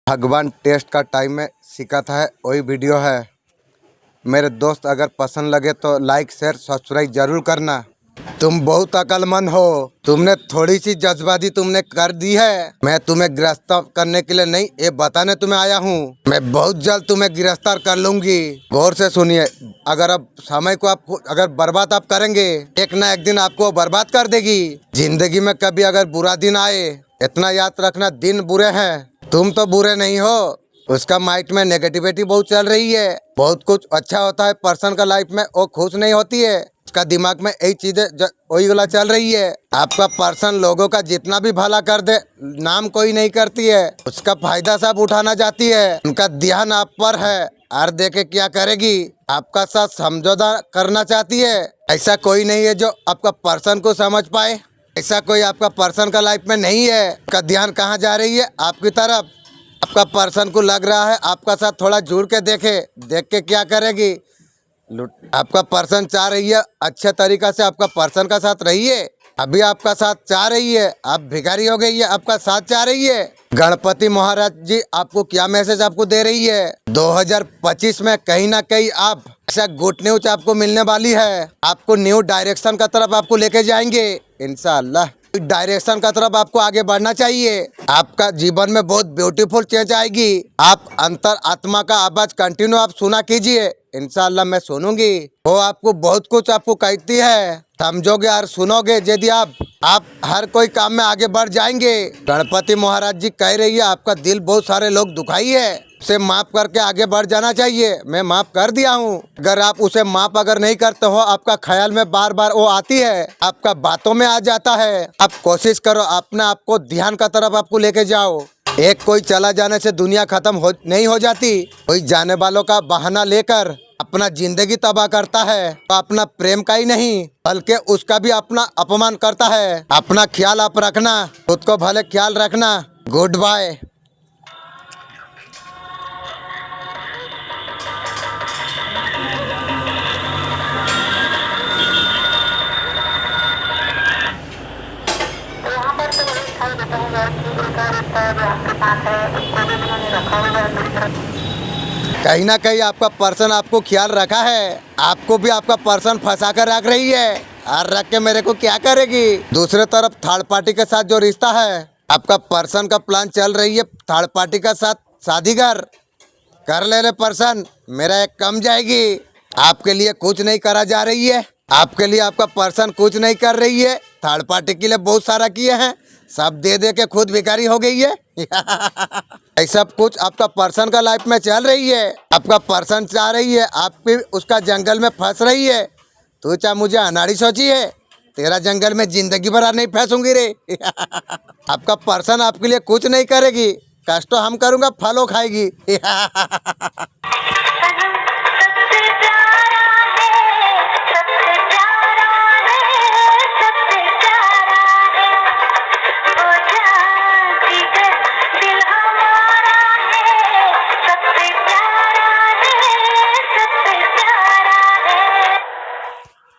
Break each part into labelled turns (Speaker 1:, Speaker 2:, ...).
Speaker 1: भगवान टेस्ट का टाइम में सिखाता है वही वीडियो है। मेरे दोस्त अगर पसंद लगे तो लाइक शेयर सब्सक्राइब जरूर करना। तुम बहुत अक्लमंद हो, तुमने थोड़ी सी जज्बाती तुमने कर दी है। मैं तुम्हें गिरफ्तार करने के लिए नहीं, ये बताने तुम्हें आया हूँ। मैं बहुत जल्द तुम्हें गिरफ्तार कर लूंगी। गौर से सुनिए, अगर अब समय को आप अगर बर्बाद आप करेंगे, एक ना एक दिन आपको बर्बाद कर देगी। जिंदगी में कभी अगर बुरा दिन आए, इतना याद रखना, दिन बुरे हैं, तुम तो बुरे नहीं हो। उसका माइंड में नेगेटिविटी बहुत चल रही है। बहुत कुछ अच्छा होता है पर्सन का लाइफ में, वो खुश नहीं होती है। उसका दिमाग में यही चीजें वही वाला चल रही है। आपका पर्सन लोगों का जितना भी भला कर दे, नाम कोई नहीं करती है, उसका फायदा सब उठाना चाहती है। उनका ध्यान आप पर है, और देखे क्या करेगी, आपका साथ समझौता करना चाहती है। ऐसा कोई नहीं है जो आपका पर्सन को समझ पाए। ऐसा कोई आपका पर्सन का लाइफ में नहीं है। उसका ध्यान कहाँ जा रही है, आपकी तरफ। आपका पर्सन को लग रहा है आपका साथ थोड़ा जुड़ के देख के क्या करेगी। आपका पर्सन चाह रही है अच्छे तरीका से आपका पर्सन का साथ रहिए। अभी आपका साथ चाह रही है, आप भिखारी हो गई है, आपका साथ चाह रही है। गणपति महाराज जी आपको क्या मैसेज आपको दे रही है, 2025 में कहीं ना कहीं आप ऐसा गुड न्यूज आपको मिलने वाली है। आपको न्यू डायरेक्शन का तरफ आपको लेके जाएंगे इंशाअल्लाह। डायरेक्शन का तरफ आपको आगे बढ़ना चाहिए। आपका जीवन में बहुत ब्यूटीफुल चेंज आएगी। आप अंतर आत्मा का आवाज कंटिन्यू आप सुना कीजिए, इंशाअल्लाह मैं सुनूंगी। वो आपको बहुत कुछ आपको कहती है, समझोगे और सुनोगे। यदि आप हर कोई काम में आगे बढ़ जाएंगे। गणपति महाराज जी कह रही है आपका दिल बहुत सारे लोग दुखाई है, उसे माफ करके आगे बढ़ जाना चाहिए। मैं माफ कर दिया हूँ। अगर आप उसे माफ अगर नहीं करते हो, आपका ख्याल में बार बार वो आती है, आपका बातों में आ जाता है। आप कोशिश करो अपने आप को ध्यान का तरफ आपको लेके जाओ। एक कोई चला जाने से दुनिया खत्म नहीं हो जाती। कोई जाने वालों का बहाना लेकर अपना जिंदगी तबाह करता है, तो अपना प्रेम का ही नहीं बल्कि उसका भी अपना अपमान करता है। अपना ख्याल आप रखना, खुद को भले ख्याल रखना। Goodbye. कहीं ना कहीं आपका पर्सन आपको ख्याल रखा है। आपको भी आपका पर्सन फंसा कर रख रही है, और रख के मेरे को क्या करेगी। दूसरे तरफ थर्ड पार्टी के साथ जो रिश्ता है, आपका पर्सन का प्लान चल रही है थर्ड पार्टी का साथ शादी कर ले पर्सन। मेरा एक कम जाएगी। आपके लिए कुछ नहीं करा जा रही है, आपके लिए आपका पर्सन कुछ नहीं कर रही है। थर्ड पार्टी के लिए बहुत सारा किए हैं, सब दे के खुद भिखारी हो गई है। ऐसा कुछ आपका पर्सन का लाइफ में चल रही है। आपका पर्सन चाह रही है आप भी उसका जंगल में फंस रही है। तू चाहे मुझे अनाड़ी सोची है, तेरा जंगल में जिंदगी भर नहीं फंसूंगी रे। आपका पर्सन आपके लिए कुछ नहीं करेगी, कष्ट तो हम करूँगा, फलो खाएगी।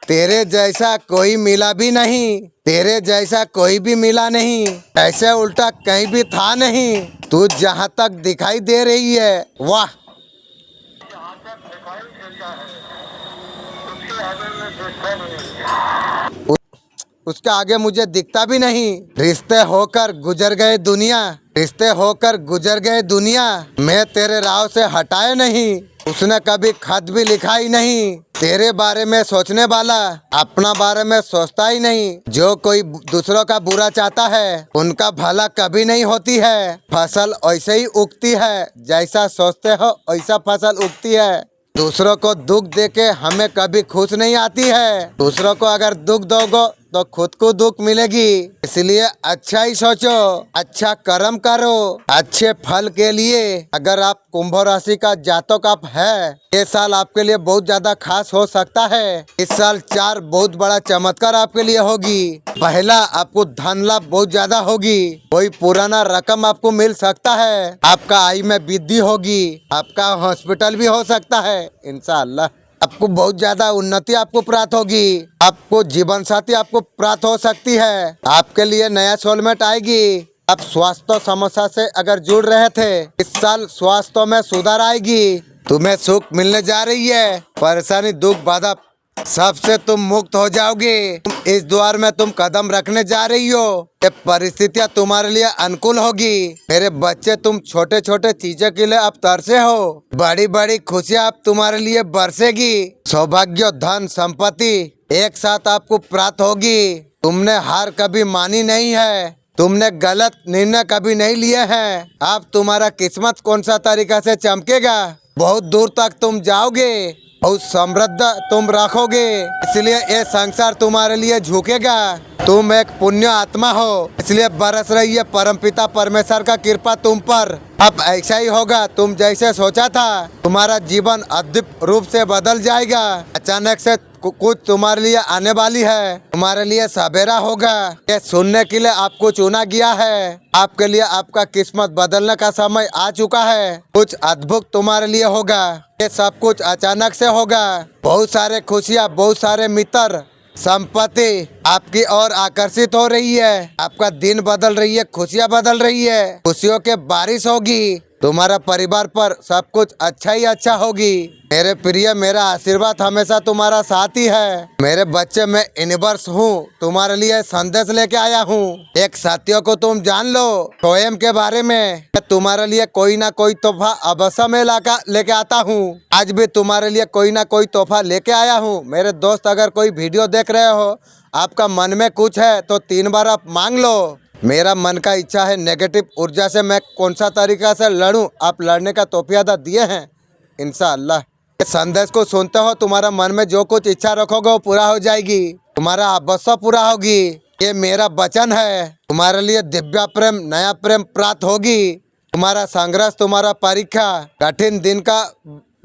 Speaker 1: तेरे जैसा कोई मिला भी नहीं, तेरे जैसा कोई भी मिला नहीं, ऐसे उल्टा कहीं भी था नहीं। तू जहाँ तक दिखाई दे रही है, वाह। उसके आगे मुझे दिखता भी नहीं। रिश्ते होकर गुजर गए दुनिया, रिश्ते होकर गुजर गए दुनिया। मैं तेरे राह से हटाए नहीं, उसने कभी खत भी लिखा ही नहीं। तेरे बारे में सोचने वाला अपना बारे में सोचता ही नहीं। जो कोई दूसरों का बुरा चाहता है, उनका भला कभी नहीं होती है। फसल ऐसे ही उगती है, जैसा सोचते हो वैसा फसल उगती है। दूसरों को दुख देके हमें कभी खुश नहीं आती है। दूसरों को अगर दुख दोगे तो खुद को दुख मिलेगी। इसलिए अच्छा ही सोचो, अच्छा कर्म करो अच्छे फल के लिए। अगर आप कुंभ राशि का जातक आप है, ये साल आपके लिए बहुत ज्यादा खास हो सकता है। इस साल 4 बहुत बड़ा चमत्कार आपके लिए होगी। पहला, आपको धन लाभ बहुत ज्यादा होगी। कोई पुराना रकम आपको मिल सकता है। आपका आय में वृद्धि होगी। आपका हॉस्पिटल भी हो सकता है इंशाअल्लाह। आपको बहुत ज्यादा उन्नति आपको प्राप्त होगी। आपको जीवन साथी आपको प्राप्त हो सकती है। आपके लिए नया सोलमेट आएगी। आप स्वास्थ्य समस्या से अगर जुड़ रहे थे, इस साल स्वास्थ्य में सुधार आएगी। तुम्हें सुख मिलने जा रही है। परेशानी दुख बाधा सबसे तुम मुक्त हो जाओगे। इस द्वार में तुम कदम रखने जा रही हो। ये परिस्थितियाँ तुम्हारे लिए अनुकूल होगी। मेरे बच्चे, तुम छोटे छोटे चीजों के लिए अब तरसे हो। बड़ी बड़ी खुशियाँ अब तुम्हारे लिए बरसेगी। सौभाग्य, धन, संपत्ति एक साथ आपको प्राप्त होगी। तुमने हार कभी मानी नहीं है। तुमने गलत निर्णय कभी नहीं लिए हैं। अब तुम्हारा किस्मत कौन सा तरीका से चमकेगा। बहुत दूर तक तुम जाओगे। बहुत समृद्ध तुम रखोगे। इसलिए ये संसार तुम्हारे लिए झुकेगा। तुम एक पुण्य आत्मा हो, इसलिए बरस रही है परमपिता परमेश्वर का कृपा तुम पर। अब ऐसा ही होगा। तुम जैसे सोचा था, तुम्हारा जीवन अद्भुत रूप से बदल जाएगा। अचानक से कुछ तुम्हारे लिए आने वाली है। तुम्हारे लिए सवेरा होगा। ये सुनने के लिए आपको चुना गया है। आपके लिए आपका किस्मत बदलने का समय आ चुका है। कुछ अद्भुत तुम्हारे लिए होगा। ये सब कुछ अचानक से होगा। बहुत सारे खुशियाँ, बहुत सारे मित्र, संपत्ति आपकी ओर आकर्षित हो रही है। आपका दिन बदल रही है, खुशियाँ बदल रही है। खुशियों के बारिश होगी। तुम्हारा परिवार पर सब कुछ अच्छा ही अच्छा होगी। मेरे प्रिय, मेरा आशीर्वाद हमेशा तुम्हारा साथ ही है। मेरे बच्चे, मैं यूनिवर्स हूँ, तुम्हारे लिए संदेश लेके आया हूँ। एक साथियों को तुम जान लो। स्वयं के बारे में तुम्हारे लिए कोई ना कोई तोहफा अवश्य में लेके आता हूँ। आज भी तुम्हारे लिए कोई ना कोई तोहफा लेके आया हूँ। मेरे दोस्त, अगर कोई वीडियो देख रहे हो, आपका मन में कुछ है तो 3 बार आप मांग लो। मेरा मन का इच्छा है नेगेटिव ऊर्जा से मैं कौन सा तरीका से लड़ूं। आप लड़ने का तोहफा दिए हैं इंशाअल्लाह। इस संदेश को सुनते हो, तुम्हारा मन में जो कुछ इच्छा रखोगे वो पूरा हो जाएगी। तुम्हारा अवश्य पूरा होगी। ये मेरा वचन है। तुम्हारे लिए दिव्य प्रेम, नया प्रेम प्राप्त होगी। तुम्हारा संघर्ष, तुम्हारा परीक्षा, कठिन दिन का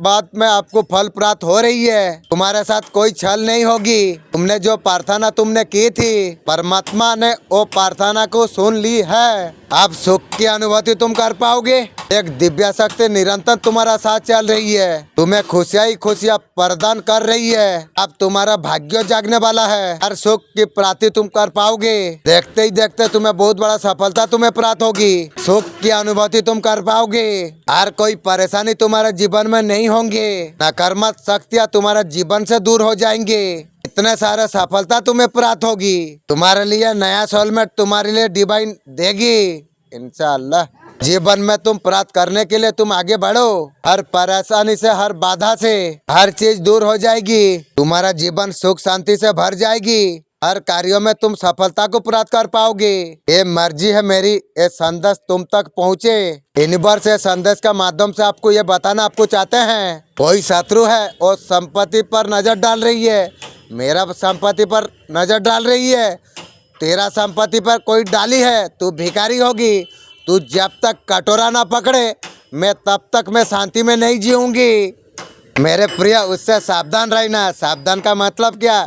Speaker 1: बाद में आपको फल प्राप्त हो रही है। तुम्हारे साथ कोई छल नहीं होगी। तुमने जो प्रार्थना तुमने की थी, परमात्मा ने वो प्रार्थना को सुन ली है। अब सुख की अनुभूति तुम कर पाओगे। एक दिव्य शक्ति निरंतर तुम्हारा साथ चल रही है। तुम्हें खुशियाँ ही खुशियाँ प्रदान कर रही है। अब तुम्हारा भाग्य जागने वाला है। हर सुख की प्राप्ति तुम कर पाओगे। देखते ही देखते तुम्हें बहुत बड़ा सफलता तुम्हें प्राप्त होगी। सुख की अनुभूति तुम कर पाओगे। हर कोई परेशानी तुम्हारे जीवन में नहीं होंगे। नकारात्मक शक्तियाँ तुम्हारे जीवन से दूर हो जाएंगे। इतने सारे सफलता तुम्हें प्राप्त होगी। तुम्हारे लिए नया सोलमेट तुम्हारे लिए डिवाइन देगी इंशाअल्लाह। जीवन में तुम प्राप्त करने के लिए तुम आगे बढ़ो। हर परेशानी से, हर बाधा से हर चीज दूर हो जाएगी। तुम्हारा जीवन सुख शांति से भर जाएगी। हर कार्यों में तुम सफलता को प्राप्त कर पाओगे। ये मर्जी है मेरी, ये संदेश तुम तक पहुँचे। यूनिवर्स ये संदेश का माध्यम से आपको ये बताना आपको चाहते हैं। कोई शत्रु है और संपत्ति पर नजर डाल रही है। मेरा संपत्ति पर नजर डाल रही है। तेरा संपत्ति पर कोई डाली है, तू भिखारी होगी। तू जब तक कटोरा ना पकड़े, मैं तब तक मैं शांति में नहीं जीऊंगी। मेरे प्रिय, उससे सावधान रहना। सावधान का मतलब क्या?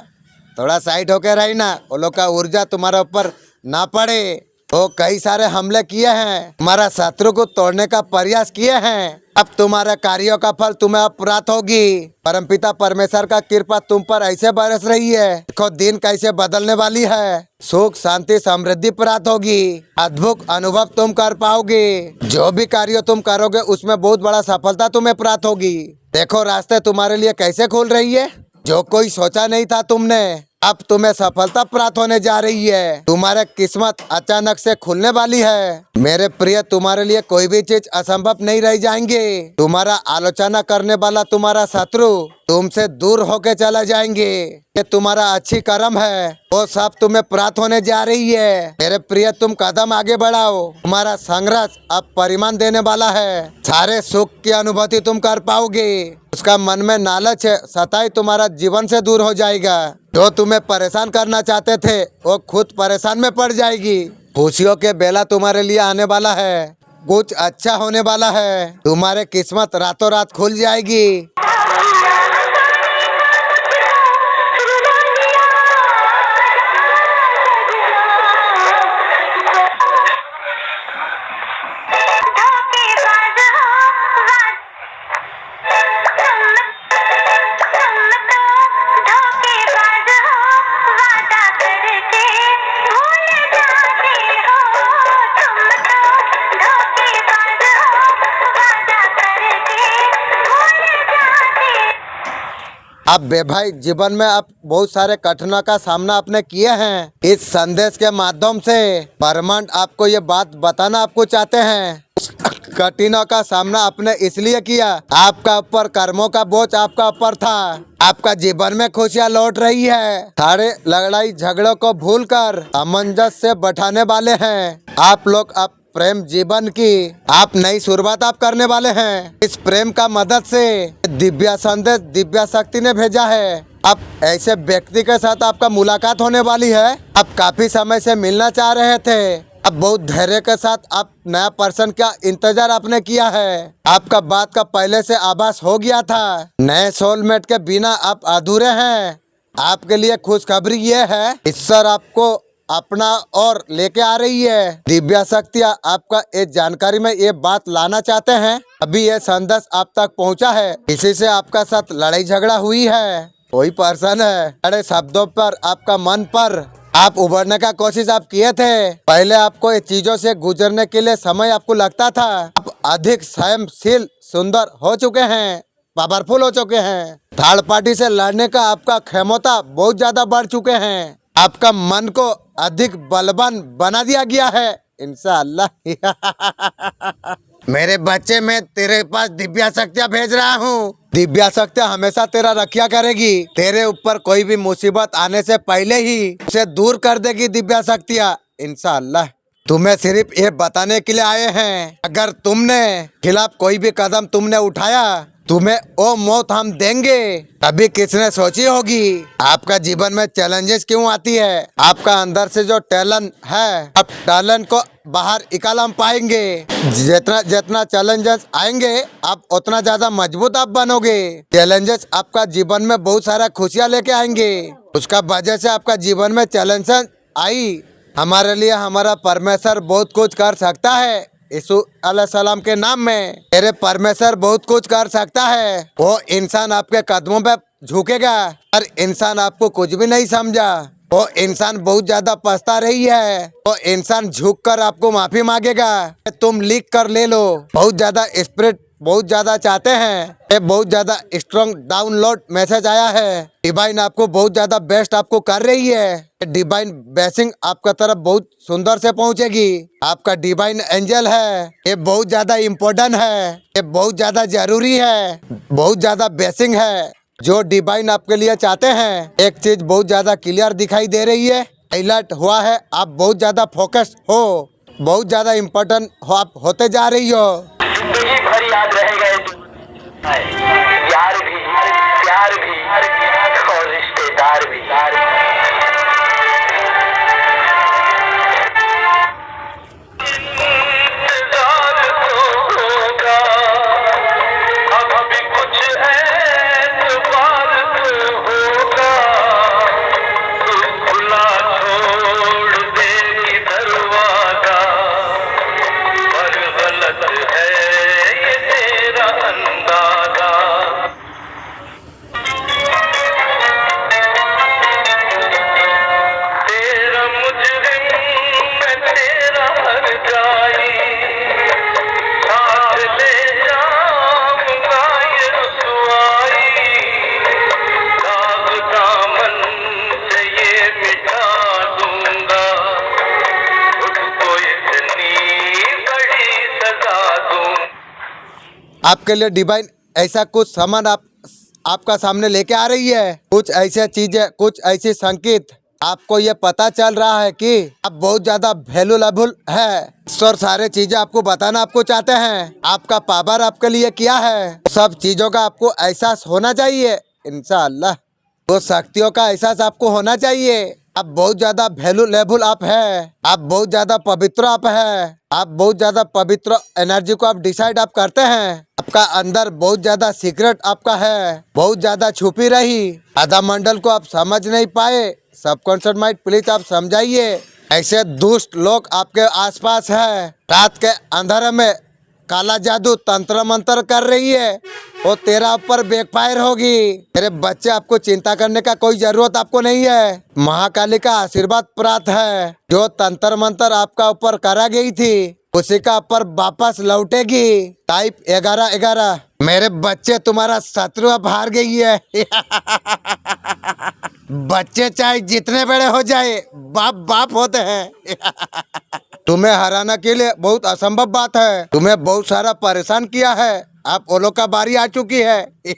Speaker 1: थोड़ा साइड होकर रहना। वो लोग का ऊर्जा तुम्हारे ऊपर ना पड़े। वो कई सारे हमले किए हैं, तुम्हारा शत्रु को तोड़ने का प्रयास किए हैं। अब तुम्हारे कार्यों का फल तुम्हें अब प्राप्त होगी। परमपिता परमेश्वर का कृपा तुम पर ऐसे बरस रही है। देखो दिन कैसे बदलने वाली है। सुख शांति समृद्धि प्राप्त होगी। अद्भुत अनुभव तुम कर पाओगे। जो भी कार्य तुम करोगे उसमें बहुत बड़ा सफलता तुम्हें प्राप्त होगी। देखो रास्ते तुम्हारे लिए कैसे खुल रही है। जो कोई सोचा नहीं था तुमने, अब तुम्हें सफलता प्राप्त होने जा रही है। तुम्हारे किस्मत अचानक से खुलने वाली है। मेरे प्रिय, तुम्हारे लिए कोई भी चीज असंभव नहीं रह जाएंगे। तुम्हारा आलोचना करने वाला तुम्हारा शत्रु तुमसे दूर होके चला जाएंगे। ये तुम्हारा अच्छी कर्म है, वो सब तुम्हें प्राप्त होने जा रही है। मेरे प्रिय, तुम कदम आगे बढ़ाओ। तुम्हारा संघर्ष अब परिणाम देने वाला है। सारे सुख की अनुभूति तुम कर पाओगे। उसका मन में लालच है, सताई तुम्हारा जीवन से दूर हो जाएगा। जो तुम्हें परेशान करना चाहते थे वो खुद परेशान में पड़ जाएगी। खुशियों के बेला तुम्हारे लिए आने वाला है। कुछ अच्छा होने वाला है। तुम्हारे किस्मत रातों रात खुल जाएगी। आप भाई जीवन में आप बहुत सारे कठिनों का सामना आपने किए हैं। इस संदेश के माध्यम से ब्रह्मांड आपको ये बात बताना आपको चाहते हैं। कठिनों का सामना आपने इसलिए किया, आपका ऊपर कर्मों का बोझ आपका ऊपर था। आपका जीवन में खुशियाँ लौट रही है। सारे लड़ाई झगड़ों को भूलकर सामंजस्य से बैठाने वाले हैं आप लोग। आप प्रेम जीवन की आप नई शुरुआत आप करने वाले हैं। इस प्रेम का मदद से दिव्य संदेश दिव्य शक्ति ने भेजा है। अब ऐसे व्यक्ति के साथ आपका मुलाकात होने वाली है। आप काफी समय से मिलना चाह रहे थे। अब बहुत धैर्य के साथ आप नया पर्सन का इंतजार आपने किया है। आपका बात का पहले से आभास हो गया था। नए सोलमेट के बिना आप अधूरे हैं। आपके लिए खुशखबरी ये है, ईश्वर आपको अपना और लेके आ रही है। दिव्य शक्तियाँ आपका इस जानकारी में ये बात लाना चाहते हैं। अभी ये संदेश आप तक पहुंचा है। इसी से आपका साथ लड़ाई झगड़ा हुई है। कोई पर्सन है, बड़े शब्दों पर आपका मन पर आप उभरने का कोशिश आप किए थे। पहले आपको ये चीजों से गुजरने के लिए समय आपको लगता था। आप अधिक संयमशील सुंदर हो चुके हैं, पावरफुल हो चुके हैं। थर्ड पार्टी से लड़ने का आपका क्षमता बहुत ज्यादा बढ़ चुके हैं। आपका मन को अधिक बलवान बना दिया गया है इंशाअल्लाह। मेरे बच्चे, मैं तेरे पास दिव्य शक्तियाँ भेज रहा हूँ। दिव्य शक्तियाँ हमेशा तेरा रक्षा करेगी। तेरे ऊपर कोई भी मुसीबत आने से पहले ही उसे दूर कर देगी दिव्य शक्तियाँ इंशाअल्लाह। तुम्हें सिर्फ ये बताने के लिए आए हैं, अगर तुमने खिलाफ कोई भी कदम तुमने उठाया, तुम्हें वो मौत हम देंगे। कभी किसने सोची होगी? आपका जीवन में चैलेंजेस क्यों आती है? आपका अंदर से जो टैलेंट है, आप टैलेंट को बाहर निकाल हम पाएंगे। जितना जितना चैलेंजेस आएंगे, आप उतना ज्यादा मजबूत आप बनोगे। चैलेंजेस आपका जीवन में बहुत सारा खुशियाँ लेके आएंगे। उसका वजह से आपका जीवन में चैलेंजेस आई, हमारे लिए हमारा परमेश्वर बहुत कुछ कर सकता है। यीशु अलैहिस्सलाम के नाम में तेरे परमेश्वर बहुत कुछ कर सकता है। वो इंसान आपके कदमों पे झुकेगा और इंसान आपको कुछ भी नहीं समझा। वो इंसान बहुत ज्यादा पछता रही है। वो इंसान झुक कर आपको माफी मांगेगा। तुम लिख कर ले लो। बहुत ज्यादा स्पिरिट बहुत ज्यादा चाहते हैं। ये बहुत ज्यादा स्ट्रॉन्ग डाउनलोड मैसेज आया है। डिवाइन आपको बहुत ज्यादा बेस्ट आपको कर रही है। डिवाइन ब्लेसिंग आपका तरफ बहुत सुंदर से पहुंचेगी। आपका डिवाइन एंजल है, ये बहुत ज्यादा इम्पोर्टेंट है। ये बहुत ज्यादा जरूरी है। बहुत ज्यादा ब्लेसिंग है जो डिवाइन आपके लिए चाहते हैं। एक चीज बहुत ज्यादा क्लियर दिखाई दे रही है, हाईलाइट हुआ है। आप बहुत ज्यादा फोकस हो, बहुत ज्यादा इम्पोर्टेंट हो, आप होते जा रही हो।
Speaker 2: जिंदगी भर याद रहेगा प्यार भी और रिश्तेदार भी। अब भी कुछ एतबार होगा, खुला छोड़ दे दरवाजा, पर गलत है ये तेरा अंदाजा। तेरा मुजरिम मैं तेरा हर जाई, साथ ले जाऊंगा ये रुसवाई, दाग दामन से ये मिटा दूंगा, खुद को इतनी बड़ी सजा दूं।
Speaker 1: आपके लिए डिवाइन ऐसा कुछ सामान आपका सामने लेके आ रही है। कुछ ऐसे चीजें, कुछ ऐसी संकेत आपको ये पता चल रहा है कि आप बहुत ज्यादा वैल्यूएबल है। ईश्वर सारे चीजें आपको बताना आपको चाहते हैं। आपका पावर आपके लिए क्या है, सब चीजों का आपको एहसास होना चाहिए इंशाअल्लाह। वो शक्तियों का एहसास आपको होना चाहिए। आप बहुत ज्यादा वैल्यूएबल आप है। आप बहुत ज्यादा पवित्र आप है। आप बहुत ज्यादा पवित्र एनर्जी को आप डिसाइड आप करते हैं। आपका अंदर बहुत ज्यादा सीक्रेट आपका है, बहुत ज्यादा छुपी रही। आधा मंडल को आप समझ नहीं पाए। सबकॉन्शियस माइंड प्लीज आप समझाइए। ऐसे दुष्ट लोग आपके आसपास है। रात के अंधेरे में काला जादू तंत्र मंत्र कर रही है वो तेरा ऊपर बैकफायर होगी। मेरे बच्चे, आपको चिंता करने का कोई जरूरत आपको नहीं है। महाकाली का आशीर्वाद प्राप्त है। जो तंत्र मंत्र आपका ऊपर करा गई थी उसी का ऊपर वापस लौटेगी। टाइप 1111। मेरे बच्चे, तुम्हारा शत्रु अब हार गई है। बच्चे चाहे जितने बड़े हो जाए, बाप बाप होते हैं। तुम्हें हराना के लिए बहुत असंभव बात है। तुम्हें बहुत सारा परेशान किया है। आप ओलो का बारी आ चुकी है।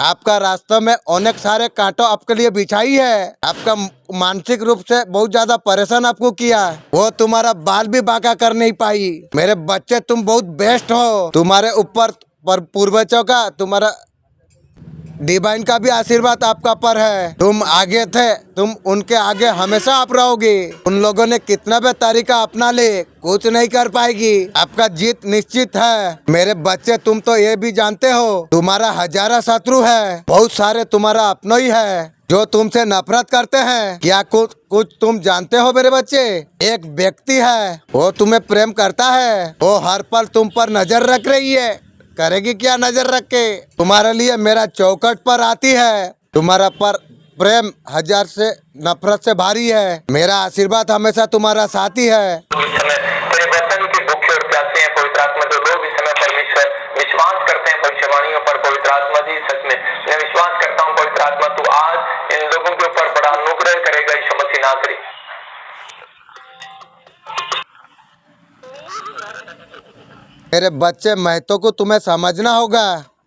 Speaker 1: आपका रास्ते में अनेक सारे कांटों आपके लिए बिछाई है। आपका मानसिक रूप से बहुत ज्यादा परेशान आपको किया। वो तुम्हारा बाल भी बांका कर नहीं पाई। मेरे बच्चे, तुम बहुत बेस्ट हो। तुम्हारे ऊपर पूर्वजों का, तुम्हारा डिवाइन का भी आशीर्वाद आपका पर है। तुम आगे थे, तुम उनके आगे हमेशा आप रहोगे। उन लोगों ने कितना भी तरीका अपना ले, कुछ नहीं कर पाएगी। आपका जीत निश्चित है। मेरे बच्चे, तुम तो ये भी जानते हो तुम्हारा हजारों शत्रु है। बहुत सारे तुम्हारा अपनों ही है जो तुमसे नफरत करते हैं। क्या कुछ तुम जानते हो मेरे बच्चे? एक व्यक्ति है, वो तुम्हें प्रेम करता है। वो हर पल तुम पर नजर रख रही है। करेगी क्या नजर रख के? तुम्हारे लिए मेरा चौखट पर आती है। तुम्हारा पर प्रेम हजार से नफरत से भारी है। मेरा आशीर्वाद हमेशा तुम्हारा साथी है।
Speaker 2: इस समय परिवर्तन के भूखे और प्यासे हैं पवित्र आत्मा। जो लोग इस समय परमेश्वर विश्वास करते हैं भविष्यवाणियों पर, पवित्र आत्मा जी सच में मैं विश्वास करता हूँ पवित्र आत्मा तू आज इन लोगों के ऊपर बड़ा अनुग्रह करेगा। यीशु मसीह नाम करी।
Speaker 1: मेरे बच्चे, महत्व को तुम्हें समझना होगा।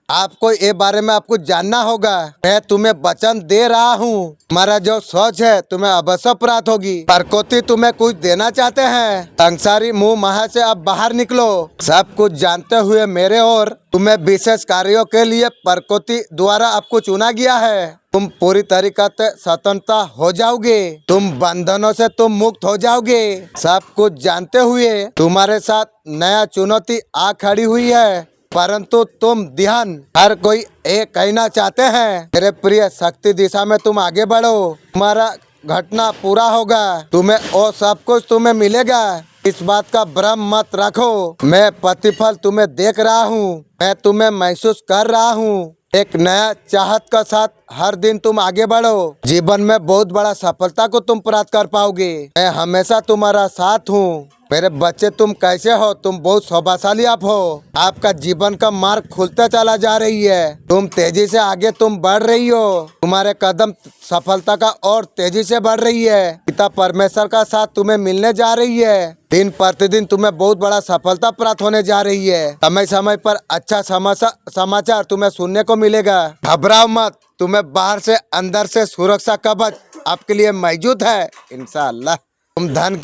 Speaker 1: आपको ये बारे में आपको जानना होगा। मैं तुम्हें वचन दे रहा हूँ। तुम्हारा जो सोच है तुम्हें अवश्य प्राप्त होगी। प्रकृति तुम्हें कुछ देना चाहते हैं। संसारी मुंह महा से अब बाहर निकलो। सब कुछ जानते हुए मेरे और तुम्हें विशेष कार्यों के लिए प्रकृति द्वारा आपको चुना गया है। तुम पूरी तरीके से स्वतंत्रता हो जाओगे। तुम बंधनों से तुम मुक्त हो जाओगे। सब कुछ जानते हुए तुम्हारे साथ नया चुनौती आ खड़ी हुई है, परंतु तुम ध्यान हर कोई ये कहना चाहते हैं मेरे प्रिय, शक्ति दिशा में तुम आगे बढ़ो। तुम्हारा घटना पूरा होगा। तुम्हें और सब कुछ तुम्हें मिलेगा। इस बात का भ्रम मत रखो। मैं प्रतिफल तुम्हें देख रहा हूँ। मैं तुम्हें महसूस कर रहा हूँ। एक नया चाहत का साथ हर दिन तुम आगे बढ़ो। जीवन में बहुत बड़ा सफलता को तुम प्राप्त कर पाओगे। मैं हमेशा तुम्हारा साथ हूँ। मेरे बच्चे, तुम कैसे हो? तुम बहुत सौभाग्यशाली आप हो। आपका जीवन का मार्ग खुलता चला जा रही है। तुम तेजी से आगे तुम बढ़ रही हो। तुम्हारे कदम सफलता का और तेजी से बढ़ रही है। पिता परमेश्वर का साथ तुम्हें मिलने जा रही है। दिन प्रतिदिन तुम्हें बहुत बड़ा सफलता प्राप्त होने जा रही है। समय समय पर अच्छा समाचार तुम्हें सुनने को मिलेगा। घबराओ मत। तुम्हें बाहर से अंदर से सुरक्षा कवच आपके लिए मौजूद है। इंशाअल्लाह। तुम धन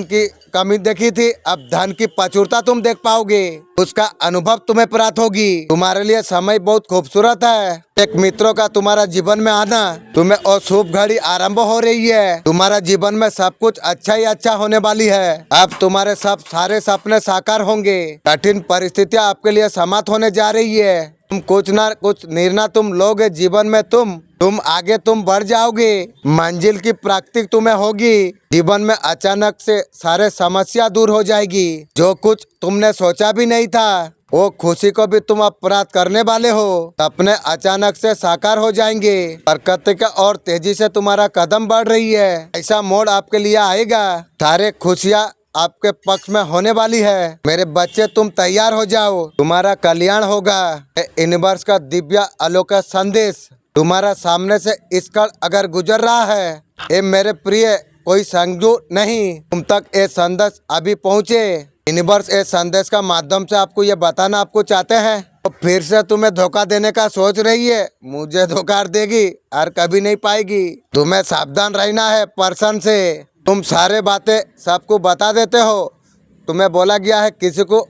Speaker 1: की कमी देखी थी, अब धन की प्रचुरता तुम देख पाओगे। उसका अनुभव तुम्हें प्राप्त होगी। तुम्हारे लिए समय बहुत खूबसूरत है। एक मित्रों का तुम्हारा जीवन में आना, तुम्हें और शुभ घड़ी आरंभ हो रही है। तुम्हारा जीवन में सब कुछ अच्छा ही अच्छा होने वाली है। अब तुम्हारे सब सारे सपने साकार होंगे। कठिन परिस्थितियां आपके लिए समाप्त होने जा रही है। तुम कुछ ना कुछ निर्णय तुम लोगे जीवन में। तुम आगे तुम बढ़ जाओगे। मंजिल की प्राप्ति तुम्हें होगी। जीवन में अचानक से सारे समस्या दूर हो जाएगी। जो कुछ तुमने सोचा भी नहीं था वो खुशी को भी तुम अब प्राप्त करने वाले हो। सपने अचानक से साकार हो जाएंगे। प्रकृति का और तेजी से तुम्हारा कदम बढ़ रही है। ऐसा मोड़ आपके लिए आएगा। सारे खुशियाँ आपके पक्ष में होने वाली है। मेरे बच्चे, तुम तैयार हो जाओ। तुम्हारा कल्याण होगा। यूनिवर्स का दिव्य अलौकिक संदेश तुम्हारा सामने से इस कल अगर गुजर रहा है, ये मेरे प्रिय कोई संजू नहीं, तुम तक ये संदेश अभी पहुँचे। यूनिवर्स इस संदेश का माध्यम से आपको ये बताना आपको चाहते हैं। तो फिर से तुम्हें धोखा देने का सोच रही है, मुझे धोखा देगी और कभी नहीं पाएगी। तुम्हें सावधान रहना है पर्सन से। तुम सारे बातें सबको बता देते हो। तुम्हें बोला गया है किसी को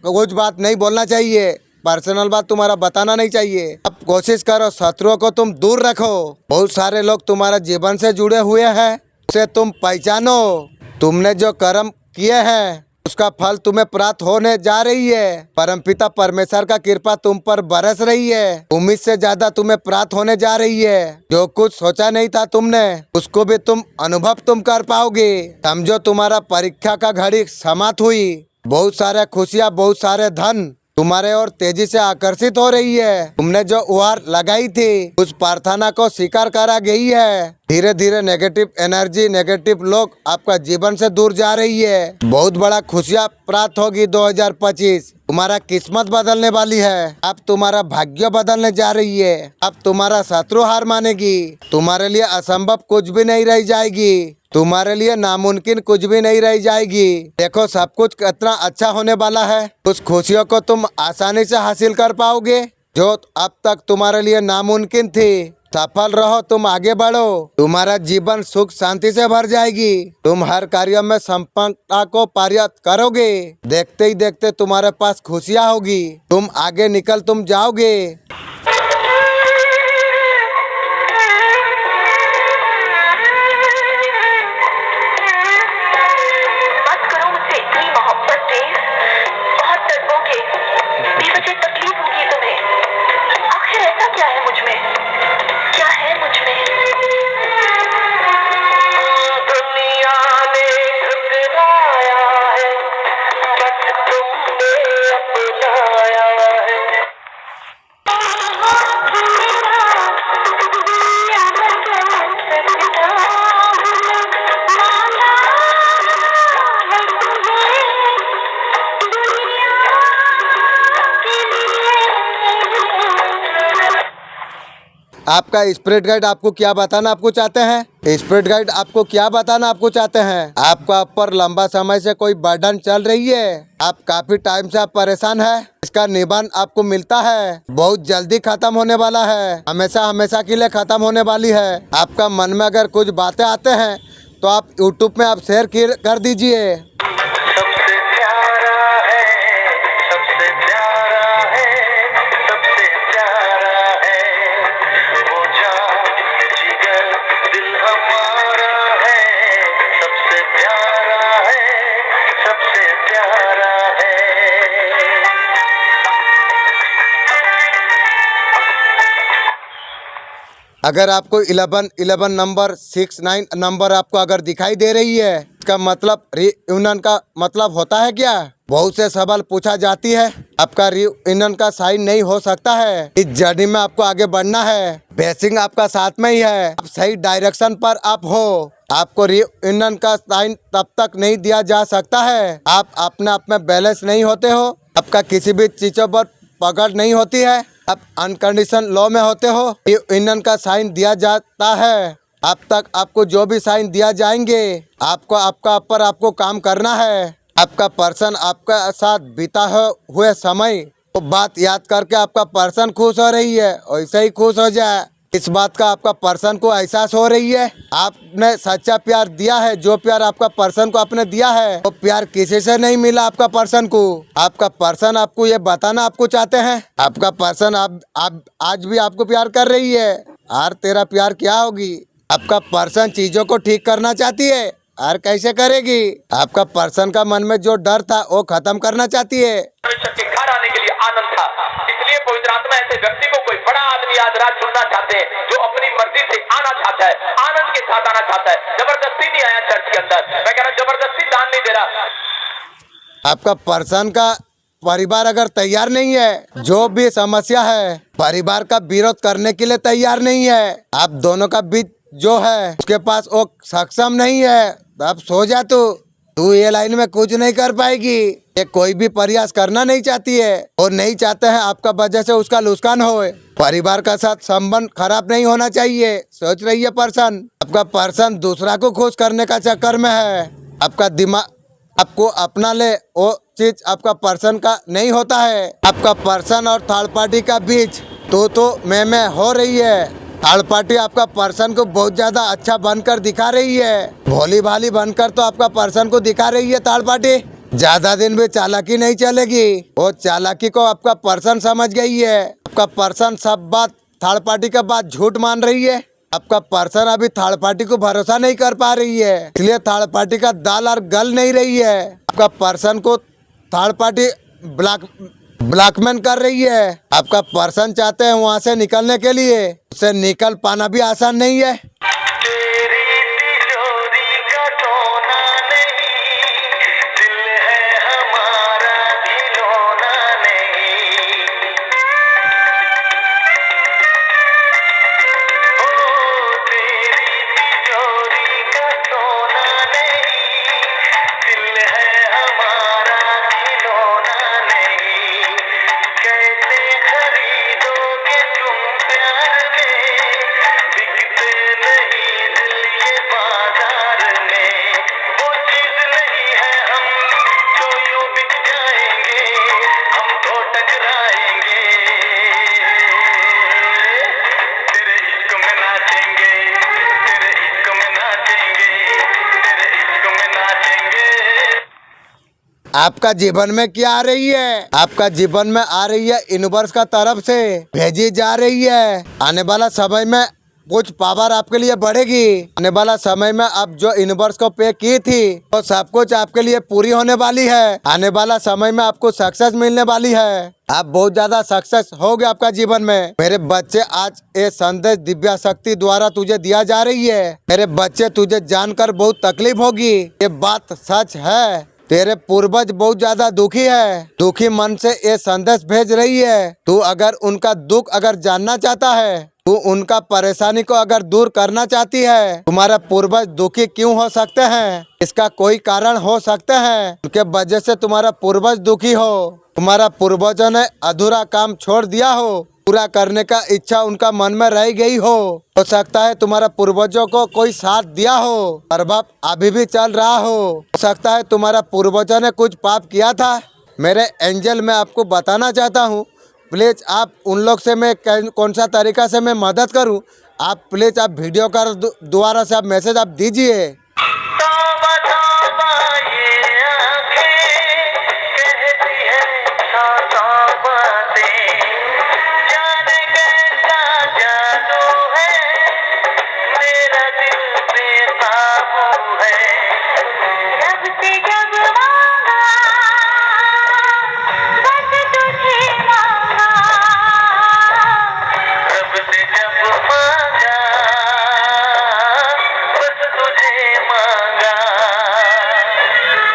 Speaker 1: कुछ बात नहीं बोलना चाहिए। पर्सनल बात तुम्हारा बताना नहीं चाहिए। अब कोशिश करो शत्रुओं को तुम दूर रखो। बहुत सारे लोग तुम्हारे जीवन से जुड़े हुए हैं, उसे तुम पहचानो। तुमने जो कर्म किए हैं उसका फल तुम्हें प्राप्त होने जा रही है। परमपिता परमेश्वर का कृपा तुम पर बरस रही है। उम्मीद से ज्यादा तुम्हें प्राप्त होने जा रही है। जो कुछ सोचा नहीं था तुमने, उसको भी तुम अनुभव तुम कर पाओगे। समझो तुम्हारा परीक्षा का घड़ी समाप्त हुई। बहुत सारे खुशियाँ, बहुत सारे धन तुम्हारे और तेजी से आकर्षित हो रही है। तुमने जो गुहार लगाई थी उस प्रार्थना को स्वीकार करा गई है। धीरे धीरे नेगेटिव एनर्जी, नेगेटिव लोग आपका जीवन से दूर जा रही है। बहुत बड़ा खुशियाँ प्राप्त होगी 2025। तुम्हारा किस्मत बदलने वाली है। अब तुम्हारा भाग्य बदलने जा रही है। अब तुम्हारा शत्रु हार मानेगी। तुम्हारे लिए असंभव कुछ भी नहीं रह जाएगी। तुम्हारे लिए नामुमकिन कुछ भी नहीं रह जाएगी। देखो सब कुछ कितना अच्छा होने वाला है। उस खुशियों को तुम आसानी से हासिल कर पाओगे जो अब तक तुम्हारे लिए नामुमकिन थी। सफल रहो, तुम आगे बढ़ो। तुम्हारा जीवन सुख शांति से भर जाएगी। तुम हर कार्य में संपन्नता को प्राप्त करोगे। देखते ही देखते तुम्हारे पास खुशियाँ होगी। तुम आगे निकल तुम जाओगे।
Speaker 2: बात करो मुझसे इतनी मोहब्बत से, बहुत तड़पोगे, बेवजह तकलीफ होगी तुम्हें। आखिर ऐसा क्या है मुझ में, क्या है मुझ में? दुनिया ने ठुकराया है, बस तुमने अपनाया है।
Speaker 1: आपका स्पिरिट गाइड आपको क्या बताना आपको चाहते हैं? स्पिरिट गाइड आपको क्या बताना आपको चाहते हैं? आपका ऊपर लंबा समय से कोई बर्डन चल रही है। आप काफी टाइम से आप परेशान है। इसका निवारण आपको मिलता है। बहुत जल्दी खत्म होने वाला है। हमेशा हमेशा के लिए खत्म होने वाली है। आपका मन में अगर कुछ बातें आते हैं तो आप यूट्यूब में आप शेयर कर दीजिए।
Speaker 2: सबसे प्यारा है, सबसे प्यारा है, सबसे प्यारा है, वो जान जिगर दिल हमारा है, सबसे प्यारा है, सबसे प्यारा है।
Speaker 1: अगर आपको 11 नंबर 69 नंबर आपको अगर दिखाई दे रही है, इसका मतलब रियूनियन का मतलब होता है क्या? बहुत से सवाल पूछा जाती है। आपका रियूनियन का साइन नहीं हो सकता है। इस जर्नी में आपको आगे बढ़ना है। बेसिंग आपका साथ में ही है। आप सही डायरेक्शन पर आप हो। आपको रियूनियन का साइन तब तक नहीं दिया जा सकता है आप अपने आप में बैलेंस नहीं होते हो। आपका किसी भी चीजों पर पकड़ नहीं होती है। आप अनकंडीशन लॉ में होते हो। यूनियन का साइन दिया जाता है। अब तक आपको जो भी साइन दिया जाएंगे, आपको आपका ऊपर आपको काम करना है। आपका पर्सन आपका साथ बिता हुए समय तो बात याद करके आपका पर्सन खुश हो रही है, वैसे ही खुश हो जाए। इस बात का आपका पर्सन को एहसास हो रही है। आपने सच्चा प्यार दिया है। जो प्यार आपका पर्सन को आपने दिया है वो प्यार किसी से नहीं मिला आपका पर्सन को। आपका पर्सन आपको ये बताना आपको चाहते हैं। आपका पर्सन आप आज भी आपको प्यार कर रही है। और तेरा प्यार क्या होगी? आपका पर्सन चीजों को ठीक करना चाहती है। और कैसे करेगी? आपका पर्सन का मन में जो डर था वो खत्म करना चाहती है।
Speaker 2: परमेश्वर के घर आने के लिए आनंद था। इसलिए पवित्र आत्मा ऐसे व्यक्ति को कोई बड़ा आदमी आज रात चुनना चाहते हैं जो अपनी मर्जी से आना चाहता है, आनंद के साथ आना चाहता है। जबरदस्ती नहीं आया चर्च के अंदर। मैं कह रहा हूं जबरदस्ती दान नहीं दे रहा।
Speaker 1: आपका पर्सन का परिवार अगर तैयार नहीं है, जो भी समस्या है परिवार का विरोध करने के लिए तैयार नहीं है। आप दोनों का बीच जो है उसके पास वो सक्षम नहीं है। अब सो जा तू ये लाइन में कुछ नहीं कर पाएगी। ये कोई भी प्रयास करना नहीं चाहती है और नहीं चाहते हैं आपका वजह से उसका नुकसान हो। परिवार का साथ संबंध खराब नहीं होना चाहिए, सोच रही है पर्सन। आपका पर्सन दूसरा को खुश करने का चक्कर में है। आपका दिमाग आपको अपना ले वो चीज आपका पर्सन का नहीं होता है। आपका पर्सन और थर्ड पार्टी का बीच तो मैं हो रही है। थर्ड पार्टी आपका पर्सन को बहुत ज्यादा अच्छा बनकर दिखा रही है। भोली भाली बनकर तो आपका पर्सन को दिखा रही है थर्ड पार्टी। ज्यादा दिन भी चालाकी नहीं चलेगी। वो चालाकी को आपका पर्सन समझ गई है। आपका पर्सन सब बात थर्ड पार्टी का बात झूठ मान रही है। आपका पर्सन अभी थर्ड पार्टी को भरोसा नहीं कर पा रही है, इसलिए थर्ड पार्टी का दाल और गल नहीं रही है। आपका पर्सन को थर्ड पार्टी ब्लैकमेल कर रही है। आपका पर्सन चाहते हैं वहां से निकलने के लिए, उससे निकल पाना भी आसान नहीं है।
Speaker 2: तेरी तिजोरी का टोना नहीं, दिल है हमारा।
Speaker 1: आपका जीवन में क्या आ रही है? आपका जीवन में आ रही है यूनिवर्स का तरफ से भेजी जा रही है। आने वाला समय में कुछ पावर आपके लिए बढ़ेगी। आने वाला समय में आप जो यूनिवर्स को पे की थी तो सब कुछ आपके लिए पूरी होने वाली है। आने वाला समय में आपको सक्सेस मिलने वाली है। आप बहुत ज्यादा सक्सेस होगे आपका जीवन में। मेरे बच्चे, आज ये संदेश दिव्या शक्ति द्वारा तुझे दिया जा रही है। मेरे बच्चे, तुझे जानकर बहुत तकलीफ होगी। ये बात सच है। तेरे पूर्वज बहुत ज्यादा दुखी है। दुखी मन से ये संदेश भेज रही है। तू अगर उनका दुख अगर जानना चाहता है, तू उनका परेशानी को अगर दूर करना चाहती है, तुम्हारा पूर्वज दुखी क्यों हो सकते हैं? इसका कोई कारण हो सकते हैं उनके वजह से तुम्हारा पूर्वज दुखी हो। तुम्हारा पूर्वजों ने अधूरा काम छोड़ दिया हो, पूरा करने का इच्छा उनका मन में रह गई हो सकता है तुम्हारा पूर्वजों को कोई साथ दिया हो, प्रभाव अभी भी चल रहा हो सकता है तुम्हारा पूर्वजों ने कुछ पाप किया था। मेरे एंजल, मैं आपको बताना चाहता हूँ, प्लीज आप उन लोग से मैं कौन सा तरीका से मैं मदद करूँ, आप प्लीज आप वीडियो का द्वारा से आप मैसेज आप दीजिए।
Speaker 2: तौबा तौबा ये आँखें कहती है सौ बातें, जाने कैसा जादू है, मेरा दिल बेकाबू है। रब से जब मांगा बस तुझे मांगा, रब से जब मांगा बस तुझे मांगा।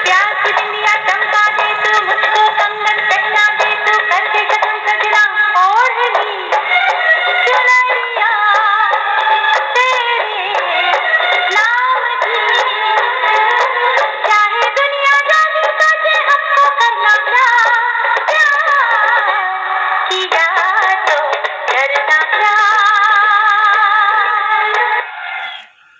Speaker 2: प्यार की दुनिया चमका दे तू, मुझको कंगन पहना दे तू, कर दे कसम सजना और नहीं चुनैया तेरे नाम की। चाहे दुनिया जाने तुझे हमको करना प्यार किया तो करना प्यार।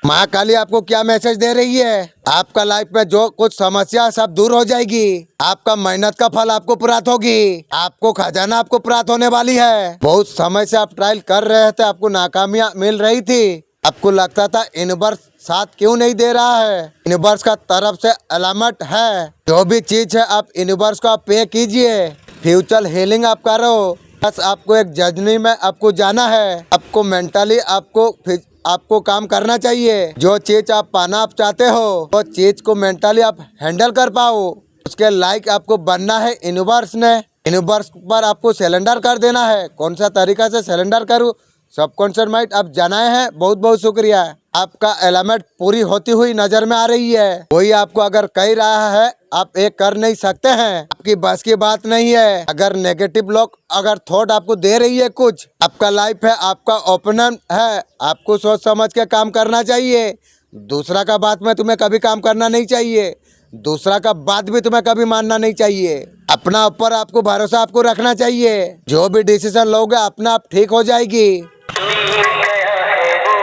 Speaker 1: माँ काली आपको क्या मैसेज दे रही है? आपका लाइफ में जो कुछ समस्या सब दूर हो जाएगी। आपका मेहनत का फल आपको प्राप्त होगी। आपको खजाना आपको प्राप्त होने वाली है। बहुत समय से आप ट्रायल कर रहे थे, आपको नाकामियां मिल रही थी। आपको लगता था यूनिवर्स साथ क्यों नहीं दे रहा है। यूनिवर्स का तरफ से अलामत है। जो भी चीज है आप यूनिवर्स को आप पे कीजिए। फ्यूचर हीलिंग आप करो। बस आपको एक जर्नी में आपको जाना है। आपको मेंटली आपको काम करना चाहिए। जो चीज आप पाना आप चाहते हो, वो चीज को मेंटली आप हैंडल कर पाओ, उसके लायक आपको बनना है। यूनिवर्स ने यूनिवर्स पर आपको सिलेंडर कर देना है। कौन सा तरीका से सिलेंडर करूँ, सबकॉन्शियस माइंड आप जनाए हैं, बहुत बहुत शुक्रिया। आपका एलिमेंट पूरी होती हुई नजर में आ रही है। कोई आपको अगर कह रहा है आप ये कर नहीं सकते हैं, आपकी बस की बात नहीं है। अगर नेगेटिव लोग अगर थॉट आपको दे रही है कुछ, आपका लाइफ है, आपका ओपिनियन है, आपको सोच समझ के काम करना चाहिए। दूसरा का बात में तुम्हें कभी काम करना नहीं चाहिए। दूसरा का बात भी तुम्हें कभी मानना नहीं चाहिए। अपना ऊपर आपको भरोसा आपको रखना चाहिए। जो भी डिसीजन लोगे अपना आप ठीक हो जाएगी।
Speaker 2: गया है वो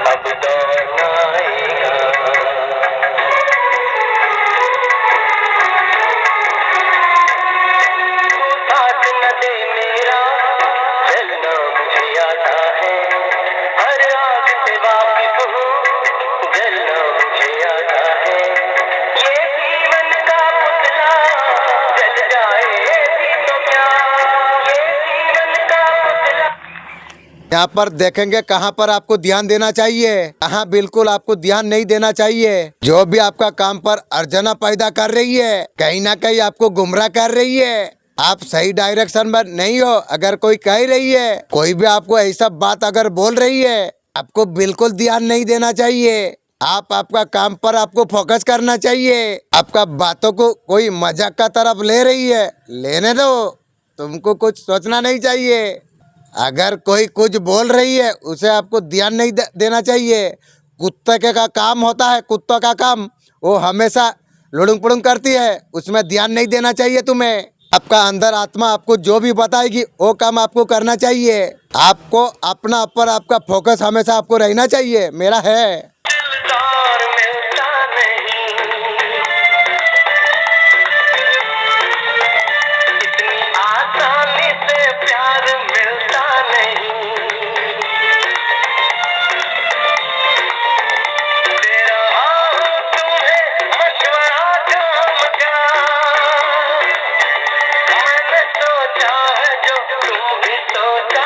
Speaker 2: अब दौड़ आएगा। तू साथ न दे मेरा जलना मुझे आता है, हर आग से वाकिफ हूँ जलना मुझे आता है। ये जीवन का पुतला जल जाए भी तो क्या, ये जीवन का पुतला।
Speaker 1: यहाँ पर देखेंगे कहाँ पर आपको ध्यान देना चाहिए, कहाँ बिल्कुल आपको ध्यान नहीं देना चाहिए। जो भी आपका काम पर अर्जना पैदा कर रही है, कहीं ना कहीं आपको गुमराह कर रही है। आप सही डायरेक्शन में नहीं हो। अगर कोई कह रही है, कोई भी आपको ऐसा बात अगर बोल रही है, आपको बिल्कुल ध्यान नहीं देना चाहिए। आप आपका काम पर आपको फोकस करना चाहिए। आपका बातों को कोई मजाक का तरफ ले रही है, लेने दो, तुमको कुछ सोचना नहीं चाहिए। अगर कोई कुछ बोल रही है उसे आपको ध्यान नहीं देना चाहिए। कुत्ते के का काम होता है, कुत्तों का काम वो हमेशा लुड़ुंग पुड़ुंग करती है, उसमें ध्यान नहीं देना चाहिए तुम्हें। आपका अंदर आत्मा आपको जो भी बताएगी वो काम आपको करना चाहिए। आपको अपना ऊपर आपका फोकस हमेशा आपको रहना चाहिए। मेरा है
Speaker 2: दिलदार मिलता नहीं, इतनी आसानी से प्यार मिलता नहीं। दे रहा हूँ तुम्हें मशवरा काम का, भी सोचा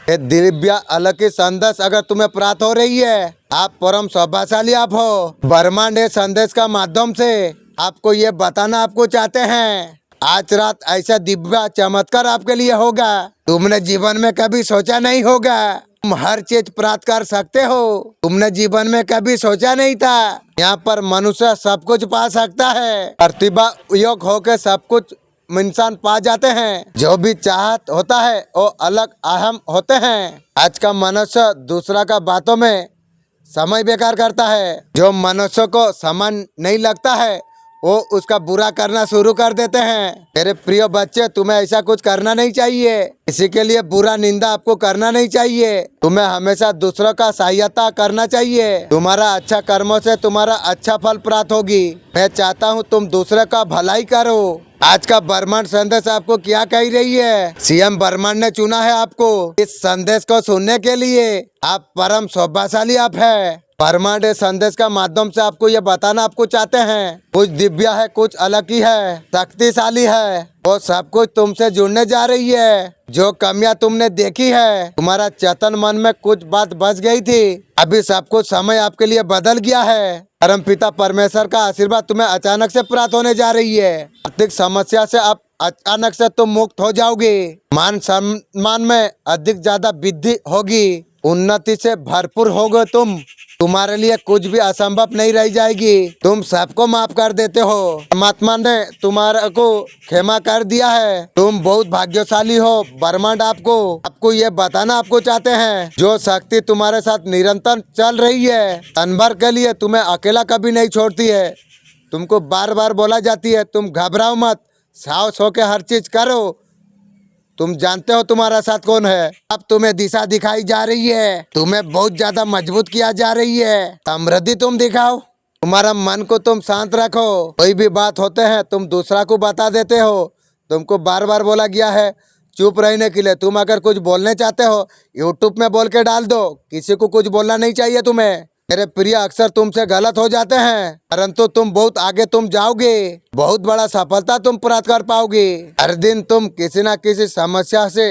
Speaker 1: ये दिव्या अलग की संदेश अगर तुम्हें प्राप्त हो रही है, आप परम सौभाग्यशाली आप हो। ब्रह्मांड ये संदेश का माध्यम से आपको ये बताना आपको चाहते हैं, आज रात ऐसा दिव्य चमत्कार आपके लिए होगा, तुमने जीवन में कभी सोचा नहीं होगा। तुम हर चीज प्राप्त कर सकते हो, तुमने जीवन में कभी सोचा नहीं था। यहाँ पर मनुष्य सब कुछ पा सकता है, प्रतिभा योग होकर सब कुछ इंसान पा जाते हैं। जो भी चाहत होता है वो अलग अहम होते हैं। आज का मनुष्य दूसरा का बातों में समय बेकार करता है। जो मनुष्य को समय नहीं लगता है वो उसका बुरा करना शुरू कर देते हैं। मेरे प्रिय बच्चे, तुम्हें ऐसा कुछ करना नहीं चाहिए, किसी के लिए बुरा निंदा आपको करना नहीं चाहिए। तुम्हें हमेशा दूसरों का सहायता करना चाहिए। तुम्हारा अच्छा कर्मों से तुम्हारा अच्छा फल प्राप्त होगी। मैं चाहता हूँ तुम दूसरे का भलाई करो। आज का ब्रह्मांड संदेश आपको क्या कह रही है? सीएम ब्रह्मांड ने चुना है आपको इस संदेश को सुनने के लिए। आप परम सौभाग्यशाली आप है। ब्रह्मांड इस संदेश का माध्यम से आपको ये बताना आपको चाहते हैं, कुछ दिव्य है, कुछ अलग ही है, शक्तिशाली है। वो सब कुछ तुमसे जुड़ने जा रही है। जो कमियां तुमने देखी है, तुम्हारा चेतन मन में कुछ बात बच गई थी, अभी सब कुछ समय आपके लिए बदल गया है। परम पिता परमेश्वर का आशीर्वाद तुम्हें अचानक से प्राप्त होने जा रही है। आर्थिक समस्या से आप अचानक से तुम मुक्त हो जाओगे। मान सम्मान में अधिक ज्यादा वृद्धि होगी, उन्नति से भरपूर होगे तुम। तुम्हारे लिए कुछ भी असंभव नहीं रह जाएगी। तुम सबको माफ कर देते हो, परमात्मा ने तुम्हारे को क्षमा कर दिया है। तुम बहुत भाग्यशाली हो। ब्रह्मांड आपको ये बताना आपको चाहते हैं, जो शक्ति तुम्हारे साथ निरंतर चल रही है, क्षण भर के लिए तुम्हें अकेला कभी नहीं छोड़ती है। तुमको बार बार बोला जाती है तुम घबराओ मत, साहस होके हर चीज करो। तुम जानते हो तुम्हारा साथ कौन है। अब तुम्हें दिशा दिखाई जा रही है, तुम्हें बहुत ज्यादा मजबूत किया जा रही है। समृद्धि तुम दिखाओ, तुम्हारा मन को तुम शांत रखो। कोई भी बात होते हैं तुम दूसरा को बता देते हो। तुमको बार बार बोला गया है चुप रहने के लिए। तुम अगर कुछ बोलने चाहते हो यूट्यूब में बोल के डाल दो, किसी को कुछ बोलना नहीं चाहिए तुम्हें। मेरे प्रिय, अक्सर तुमसे गलत हो जाते हैं, परंतु तुम बहुत आगे तुम जाओगे, बहुत बड़ा सफलता तुम प्राप्त कर पाओगे। हर दिन तुम किसी न किसी समस्या से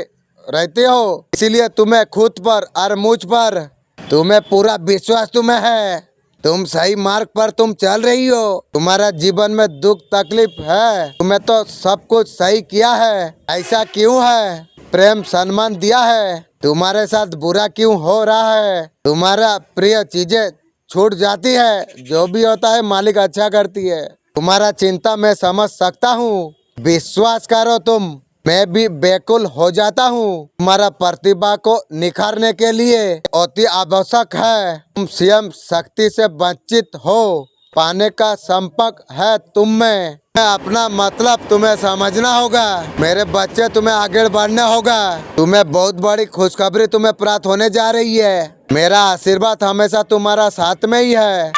Speaker 1: रहते हो, इसीलिए तुम्हें खुद पर और मुझ पर तुम्हें पूरा विश्वास तुम्हें है। तुम सही मार्ग पर तुम चल रही हो। तुम्हारा जीवन में दुख तकलीफ है, तुम्हें तो सब कुछ सही किया है। ऐसा क्यों है? प्रेम सम्मान दिया है, तुम्हारे साथ बुरा क्यों हो रहा है? तुम्हारा प्रिय चीजें छूट जाती है, जो भी होता है मालिक अच्छा करती है। तुम्हारा चिंता मैं समझ सकता हूँ, विश्वास करो तुम, मैं भी बेकुल हो जाता हूँ। तुम्हारा प्रतिभा को निखारने के लिए अति आवश्यक है। तुम स्वयं शक्ति से वंचित हो, पाने का संपर्क है तुम में। अपना मतलब तुम्हें समझना होगा। मेरे बच्चे, तुम्हें आगे बढ़ना होगा। तुम्हें बहुत बड़ी खुशखबरी तुम्हें प्राप्त होने जा रही है। मेरा आशीर्वाद हमेशा तुम्हारा साथ में ही है।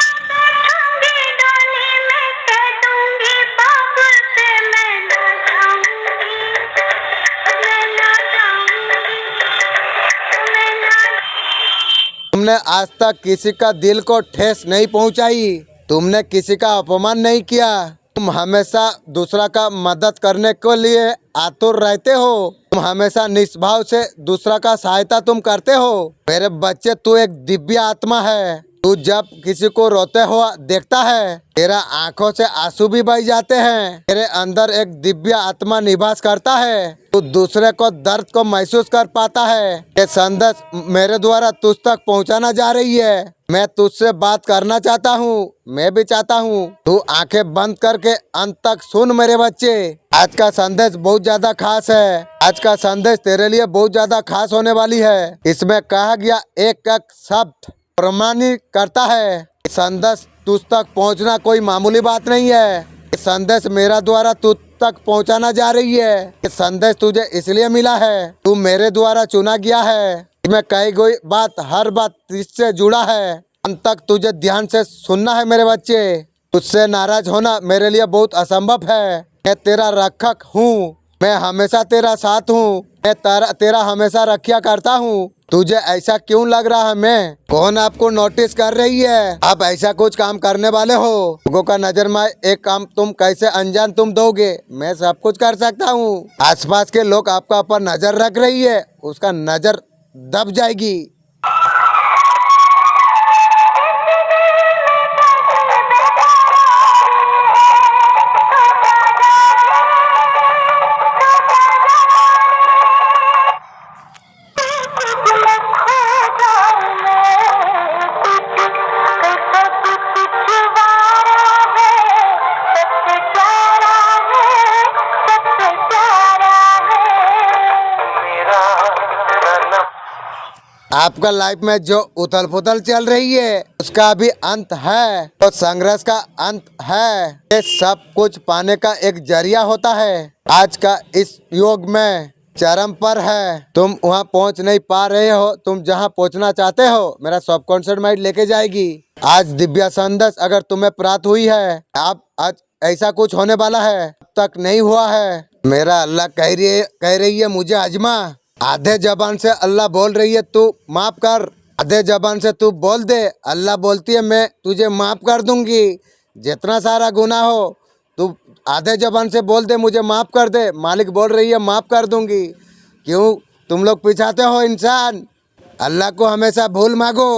Speaker 1: तुमने आज तक किसी का दिल को ठेस नहीं पहुंचाई, तुमने किसी का अपमान नहीं किया। तुम हमेशा दूसरा का मदद करने के लिए आतुर रहते हो। तुम हमेशा निष्भाव से दूसरा का सहायता तुम करते हो। मेरे बच्चे, तू एक दिव्य आत्मा है। तू जब किसी को रोते हुआ देखता है, तेरा आंखों से आंसू भी बह जाते हैं। तेरे अंदर एक दिव्य आत्मा निवास करता है। तू दूसरे को दर्द को महसूस कर पाता है। ये संदेश मेरे द्वारा तुझ तक पहुंचाना जा रही है। मैं तुझसे बात करना चाहता हूँ, मैं भी चाहता हूँ। तू आंखें बंद करके अंत तक सुन मेरे बच्चे। आज का संदेश बहुत ज्यादा खास है। आज का संदेश तेरे लिए बहुत ज्यादा खास होने वाली है। इसमें कहा गया एक एक शब्द प्रमाणित करता है। संदेश तुझ तक पहुंचना कोई मामूली बात नहीं है। संदेश मेरा द्वारा तुझ तक पहुंचाना जा रही है। ये संदेश तुझे इसलिए मिला है, तू मेरे द्वारा चुना गया है। इसमें कही गई बात, हर बात इससे जुड़ा है। अंत तक तुझे ध्यान से सुनना है मेरे बच्चे। तुझसे नाराज होना मेरे लिए बहुत असंभव है। मैं तेरा रक्षक हूँ, मैं हमेशा तेरा साथ हूँ, मैं तेरा हमेशा रक्षा करता हूँ। तुझे ऐसा क्यों लग रहा है मैं कौन आपको नोटिस कर रही है? आप ऐसा कुछ काम करने वाले हो, लोगों का नजर में एक काम तुम कैसे अंजाम तुम दोगे? मैं सब कुछ कर सकता हूँ। आसपास के लोग आपका ऊपर नजर रख रही है, उसका नजर दब जाएगी। आपका लाइफ में जो उथल पुथल चल रही है उसका भी अंत है, तो संघर्ष का अंत है। ये सब कुछ पाने का एक जरिया होता है। आज का इस युग में चरम पर है, तुम वहाँ पहुँच नहीं पा रहे हो। तुम जहाँ पहुँचना चाहते हो मेरा सबकॉन्शियस माइंड लेके जाएगी। आज दिव्या संदेश अगर तुम्हें प्राप्त हुई है, आप आज ऐसा कुछ होने वाला है, अब तक नहीं हुआ है। मेरा अल्लाह कह रही है मुझे आजमा। आधे जबान से अल्लाह बोल रही है तू माफ कर, आधे जबान से तू बोल दे। अल्लाह बोलती है मैं तुझे माफ कर दूंगी, जितना सारा गुनाह हो तू आधे जबान से बोल दे मुझे माफ कर दे। मालिक बोल रही है माफ कर दूंगी। क्यों तुम लोग पिछाते हो इंसान? अल्लाह को हमेशा भूल मांगो।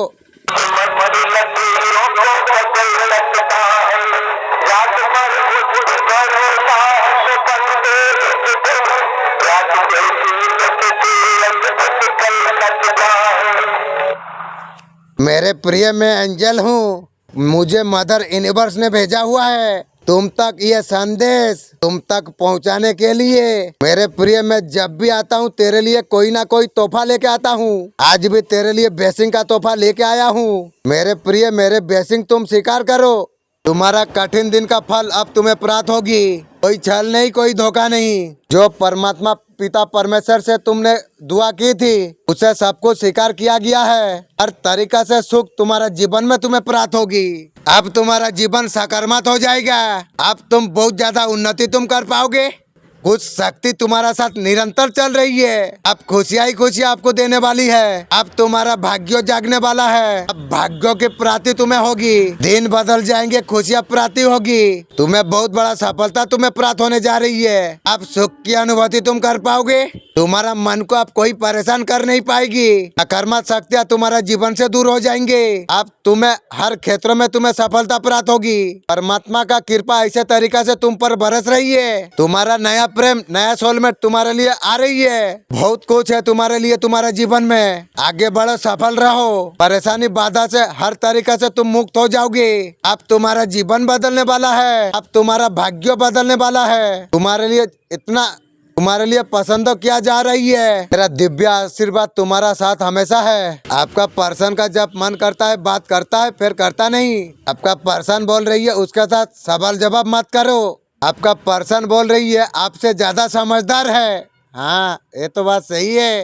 Speaker 1: मेरे प्रिय मैं एंजल हूँ, मुझे मदर यूनिवर्स ने भेजा हुआ है तुम तक ये संदेश तुम तक पहुंचाने के लिए। मेरे प्रिय मैं जब भी आता हूँ तेरे लिए कोई ना कोई तोहफा लेके आता हूँ। आज भी तेरे लिए ब्लेसिंग का तोहफा लेके आया हूँ। मेरे प्रिय मेरे ब्लेसिंग तुम स्वीकार करो। तुम्हारा कठिन दिन का फल अब तुम्हें प्राप्त होगी। कोई छल नहीं, कोई धोखा नहीं। जो परमात्मा पिता परमेश्वर से तुमने दुआ की थी उसे सब कुछ स्वीकार किया गया है। हर तरीका से सुख तुम्हारा जीवन में तुम्हें प्राप्त होगी। अब तुम्हारा जीवन सकारात्मक हो जाएगा। अब तुम बहुत ज्यादा उन्नति तुम कर पाओगे। कुछ शक्ति तुम्हारा साथ निरंतर चल रही है। अब खुशियाँ ही खुशियाँ आपको देने वाली है। अब तुम्हारा भाग्य जागने वाला है। अब भाग्यों की प्राप्ति तुम्हें होगी। दिन बदल जाएंगे, खुशियाँ प्राप्ति होगी। तुम्हें बहुत बड़ा सफलता तुम्हें प्राप्त होने जा रही है। अब सुख की अनुभूति तुम कर पाओगे। तुम्हारा मन को अब कोई परेशान कर नहीं पाएगी। नकारात्मक शक्तियाँ तुम्हारा जीवन से दूर हो जाएंगे। अब तुम्हें हर क्षेत्र में तुम्हें सफलता प्राप्त होगी। परमात्मा का कृपा ऐसे तरीका से तुम पर बरस रही है। तुम्हारा नया प्रेम, नया सोलमेट तुम्हारे लिए आ रही है। बहुत कुछ है तुम्हारे लिए तुम्हारे जीवन में। आगे बढ़ो, सफल रहो। परेशानी बाधा से हर तरीके से तुम मुक्त हो जाओगे। अब तुम्हारा जीवन बदलने वाला है। अब तुम्हारा भाग्य बदलने वाला है। तुम्हारे लिए पसंद किया जा रही है। मेरा दिव्य आशीर्वाद तुम्हारा साथ हमेशा है। आपका पर्सन का जब मन करता है बात करता है, फिर करता नहीं। आपका पर्सन बोल रही है उसके साथ सवाल जवाब मत करो। आपका पर्सन बोल रही है आपसे ज्यादा समझदार है। हाँ, ये तो बात सही है।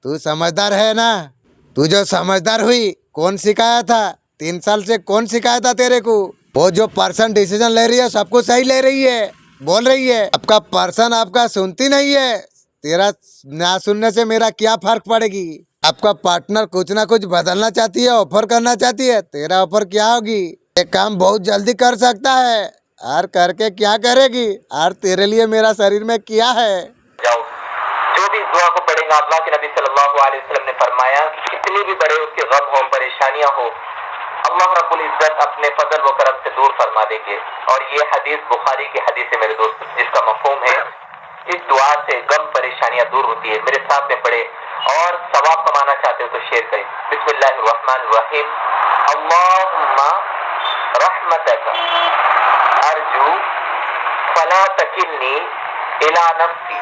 Speaker 1: तू समझदार है ना? तू जो समझदार हुई कौन सिखाया था? 3 साल से कौन सिखाया था तेरे को? वो जो पर्सन डिसीजन ले रही है सब कुछ सही ले रही है, बोल रही है। आपका पर्सन आपका सुनती नहीं है। तेरा ना सुनने से मेरा क्या फर्क पड़ेगी? आपका पार्टनर कुछ ना कुछ बदलना चाहती है, ऑफर करना चाहती है। तेरा ऑफर क्या होगी? ये काम बहुत जल्दी कर सकता है। और करके क्या करेगी? और तेरे लिए मेरा शरीर में क्या है?
Speaker 2: जाओ, जो भी इस दुआ को पढ़ेगा, अल्लाह के नबी सल्लल्लाहु अलैहि वसल्लम ने फरमाया कि कितनी भी बड़े उसके गम हो, परेशानियां हो, अल्लाह रब्बुल इज्जत अपने फजल व करम से दूर फरमा देंगे। और ये हदीस बुखारी की हदीस है मेरे दोस्त, जिसका मफहूम है इस दुआ से गम परेशानियां दूर होती है। मेरे साथ में पढ़े और सवाब कमाना चाहते हो तो शेयर करें। बिस्मिल्लाहिर्रहमानिर्रहीम। अल्लाहुम्मा रहमतक अर्जू फला तकिलनी इला नफ्सी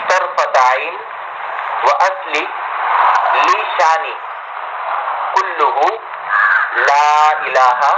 Speaker 2: तरफत आइन व असली ली शानी कुल्लुहु ला इलाहा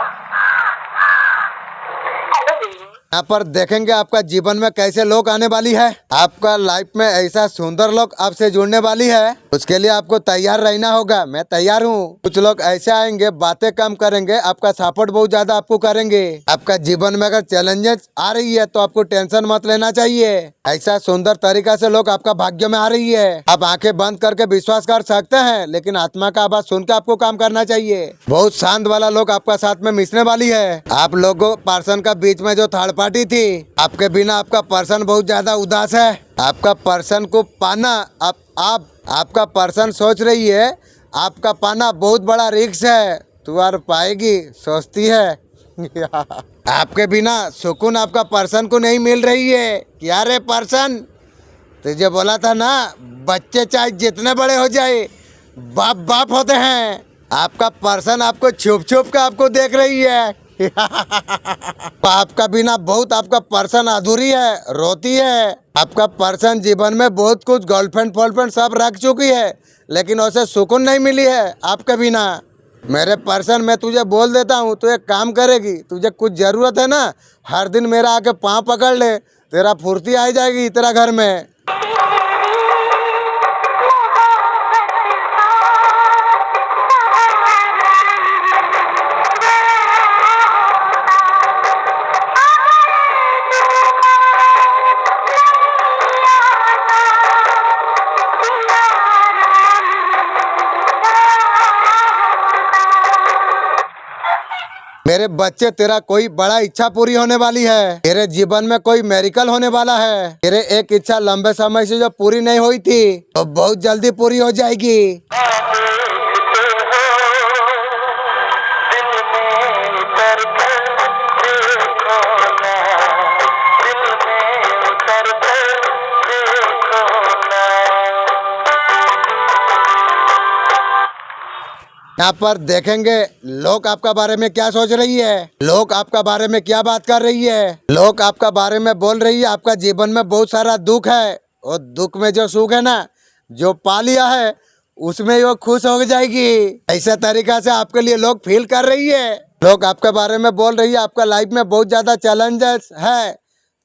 Speaker 1: यहाँ पर देखेंगे आपका जीवन में कैसे लोग आने वाली है। आपका लाइफ में ऐसा सुंदर लोग आपसे जुड़ने वाली है, उसके लिए आपको तैयार रहना होगा। मैं तैयार हूँ। कुछ लोग ऐसे आएंगे, बातें कम करेंगे, आपका सपोर्ट बहुत ज्यादा आपको करेंगे। आपका जीवन में अगर चैलेंजेस आ रही है तो आपको टेंशन मत लेना चाहिए। ऐसा सुंदर तरीका से लोग आपका भाग्य में आ रही है। आप आंखें बंद करके विश्वास कर सकते हैं, लेकिन आत्मा का आवाज सुन के आपको काम करना चाहिए। बहुत शांत वाला लोग आपका साथ में मिशने वाली है। आप लोगों पर्सन का बीच में जो थर्ड पार्टी थी, आपके बिना आपका पर्सन बहुत ज्यादा उदास है। आपका पर्सन को पाना आपका पर्सन सोच रही है, आपका पाना बहुत बड़ा रिस्क है। तू और पाएगी सोचती है। आपके बिना सुकून आपका पर्सन को नहीं मिल रही है। क्या रे पर्सन, तुझे बोला था ना, बच्चे चाहे जितने बड़े हो जाए बाप बाप होते हैं। आपका पर्सन आपको छुप छुप के आपको देख रही है। आपका बिना बहुत आपका पर्सन अधूरी है, रोती है। आपका पर्सन जीवन में बहुत कुछ गर्लफ्रेंड सब रख चुकी है, लेकिन उसे सुकून नहीं मिली है आपके बिना। मेरे पर्सन, मैं तुझे बोल देता हूँ, तू एक काम करेगी, तुझे कुछ जरूरत है ना, हर दिन मेरा आके पाँव पकड़ ले, तेरा फुर्ती आ जाएगी तेरा घर में। मेरे बच्चे, तेरा कोई बड़ा इच्छा पूरी होने वाली है। तेरे जीवन में कोई मेरिकल होने वाला है। तेरे एक इच्छा लंबे समय से जो पूरी नहीं हुई थी, तो बहुत जल्दी पूरी हो जाएगी। यहाँ पर देखेंगे लोग आपका बारे में क्या सोच रही है, लोग आपका बारे में क्या बात कर रही है। लोग आपका बारे में बोल रही है आपका जीवन में बहुत सारा दुख है, और दुख में जो सुख है ना, जो पा लिया है उसमें वो खुश हो जाएगी। ऐसा तरीका से आपके लिए लोग फील कर रही है। लोग आपके बारे में बोल रही है आपका लाइफ में बहुत ज्यादा चैलेंजेस है।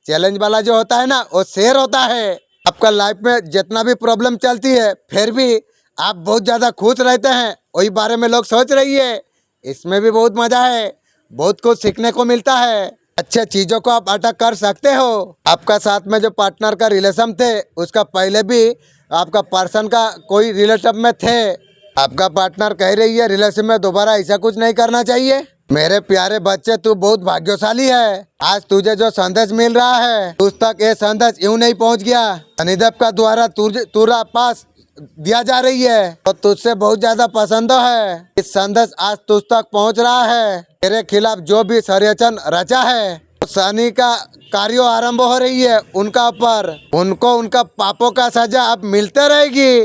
Speaker 1: चैलेंज वाला जो होता है ना, वो शेर होता है। आपका लाइफ में जितना भी प्रॉब्लम चलती है, फिर भी आप बहुत ज्यादा खुश रहते हैं, वही बारे में लोग सोच रही है। इसमें भी बहुत मजा है, बहुत कुछ सीखने को मिलता है। अच्छे चीजों को आप अटक कर सकते हो। आपका साथ में जो पार्टनर का रिलेशन थे, उसका पहले भी आपका पर्सन का कोई रिलेशन में थे। आपका पार्टनर कह रही है रिलेशन में दोबारा ऐसा कुछ नहीं करना चाहिए। मेरे प्यारे बच्चे, तू बहुत भाग्यशाली है। आज तुझे जो संदेश मिल रहा है, तुझ तक ये संदेश यूं नहीं पहुंच गया, शनिदेव का द्वारा तुरा पास दिया जा रही है, तो तुझसे बहुत ज्यादा पसंद है। इस संदेश आज तुझ तक पहुंच रहा है। तेरे खिलाफ जो भी षड्यंत्र रचा है, तो शनि का कार्य आरंभ हो रही है उनका ऊपर। उनको उनका पापों का सजा अब मिलते रहेगी।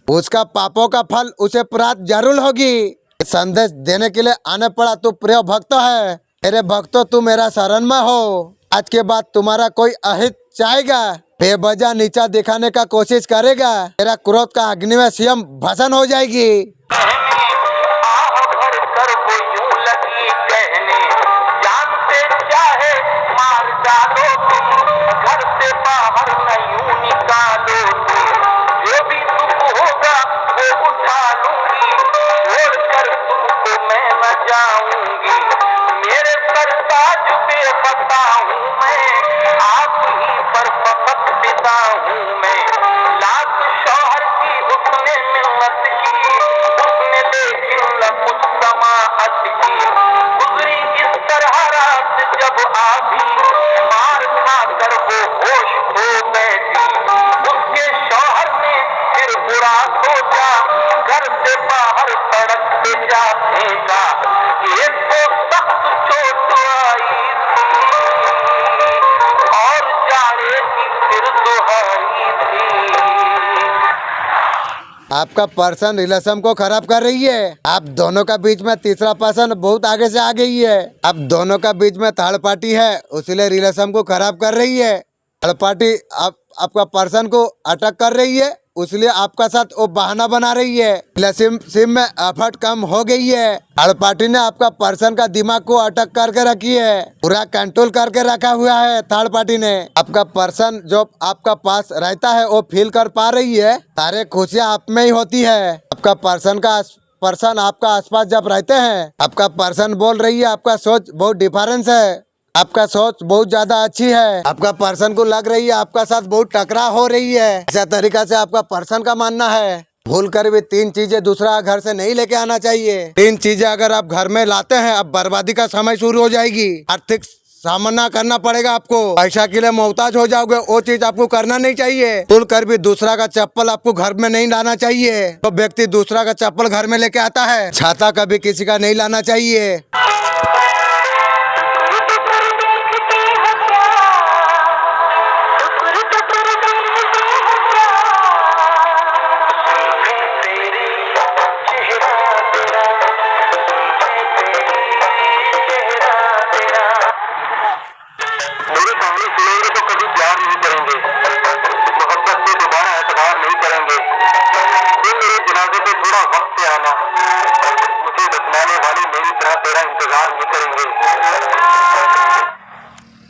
Speaker 1: उसका पापों का फल उसे प्राप्त जरूर होगी। संदेश देने के लिए आने पड़ा। तू प्रिय भक्त है, मेरे भक्तों, तू मेरा शरण में हो। आज के बाद तुम्हारा कोई अहित चाहेगा, बेवजह नीचा दिखाने का कोशिश करेगा, तेरा क्रोध का अग्नि में स्वयं भस्म हो जाएगी। आपका पर्सन रिलेशन को खराब कर रही है। आप दोनों का बीच में तीसरा पर्सन बहुत आगे से आ गई है। अब दोनों का बीच में थर्ड पार्टी है, इसलिए रिलेशन को खराब कर रही है। थर्ड पार्टी आपका पर्सन को अटक कर रही है, इसलिए आपका साथ वो बहाना बना रही है। सिम में एफर्ट कम हो गई है। थर्ड पार्टी ने आपका पर्सन का दिमाग को अटक करके रखी है, पूरा कंट्रोल करके रखा हुआ है थर्ड पार्टी ने। आपका पर्सन जो आपका पास रहता है वो फील कर पा रही है, सारे खुशियाँ आप में ही होती है। आपका पर्सन आपका आसपास जब रहते हैं, आपका पर्सन बोल रही है आपका सोच बहुत डिफरेंस है, आपका सोच बहुत ज्यादा अच्छी है। आपका पर्सन को लग रही है आपका साथ बहुत टकराव हो रही है, ऐसा तरीका से आपका पर्सन का मानना है। भूल कर भी 3 चीजें दूसरा घर से नहीं लेके आना चाहिए। 3 चीजें अगर आप घर में लाते हैं, अब बर्बादी का समय शुरू हो जाएगी। आर्थिक सामना करना पड़ेगा आपको, पैसा के लिए मोहताज हो जाओगे, वो चीज आपको करना नहीं चाहिए। भूल कर भी दूसरा का चप्पल आपको घर में नहीं लाना चाहिए। तो व्यक्ति दूसरा का चप्पल घर में लेके आता है, छाता कभी किसी का नहीं लाना चाहिए।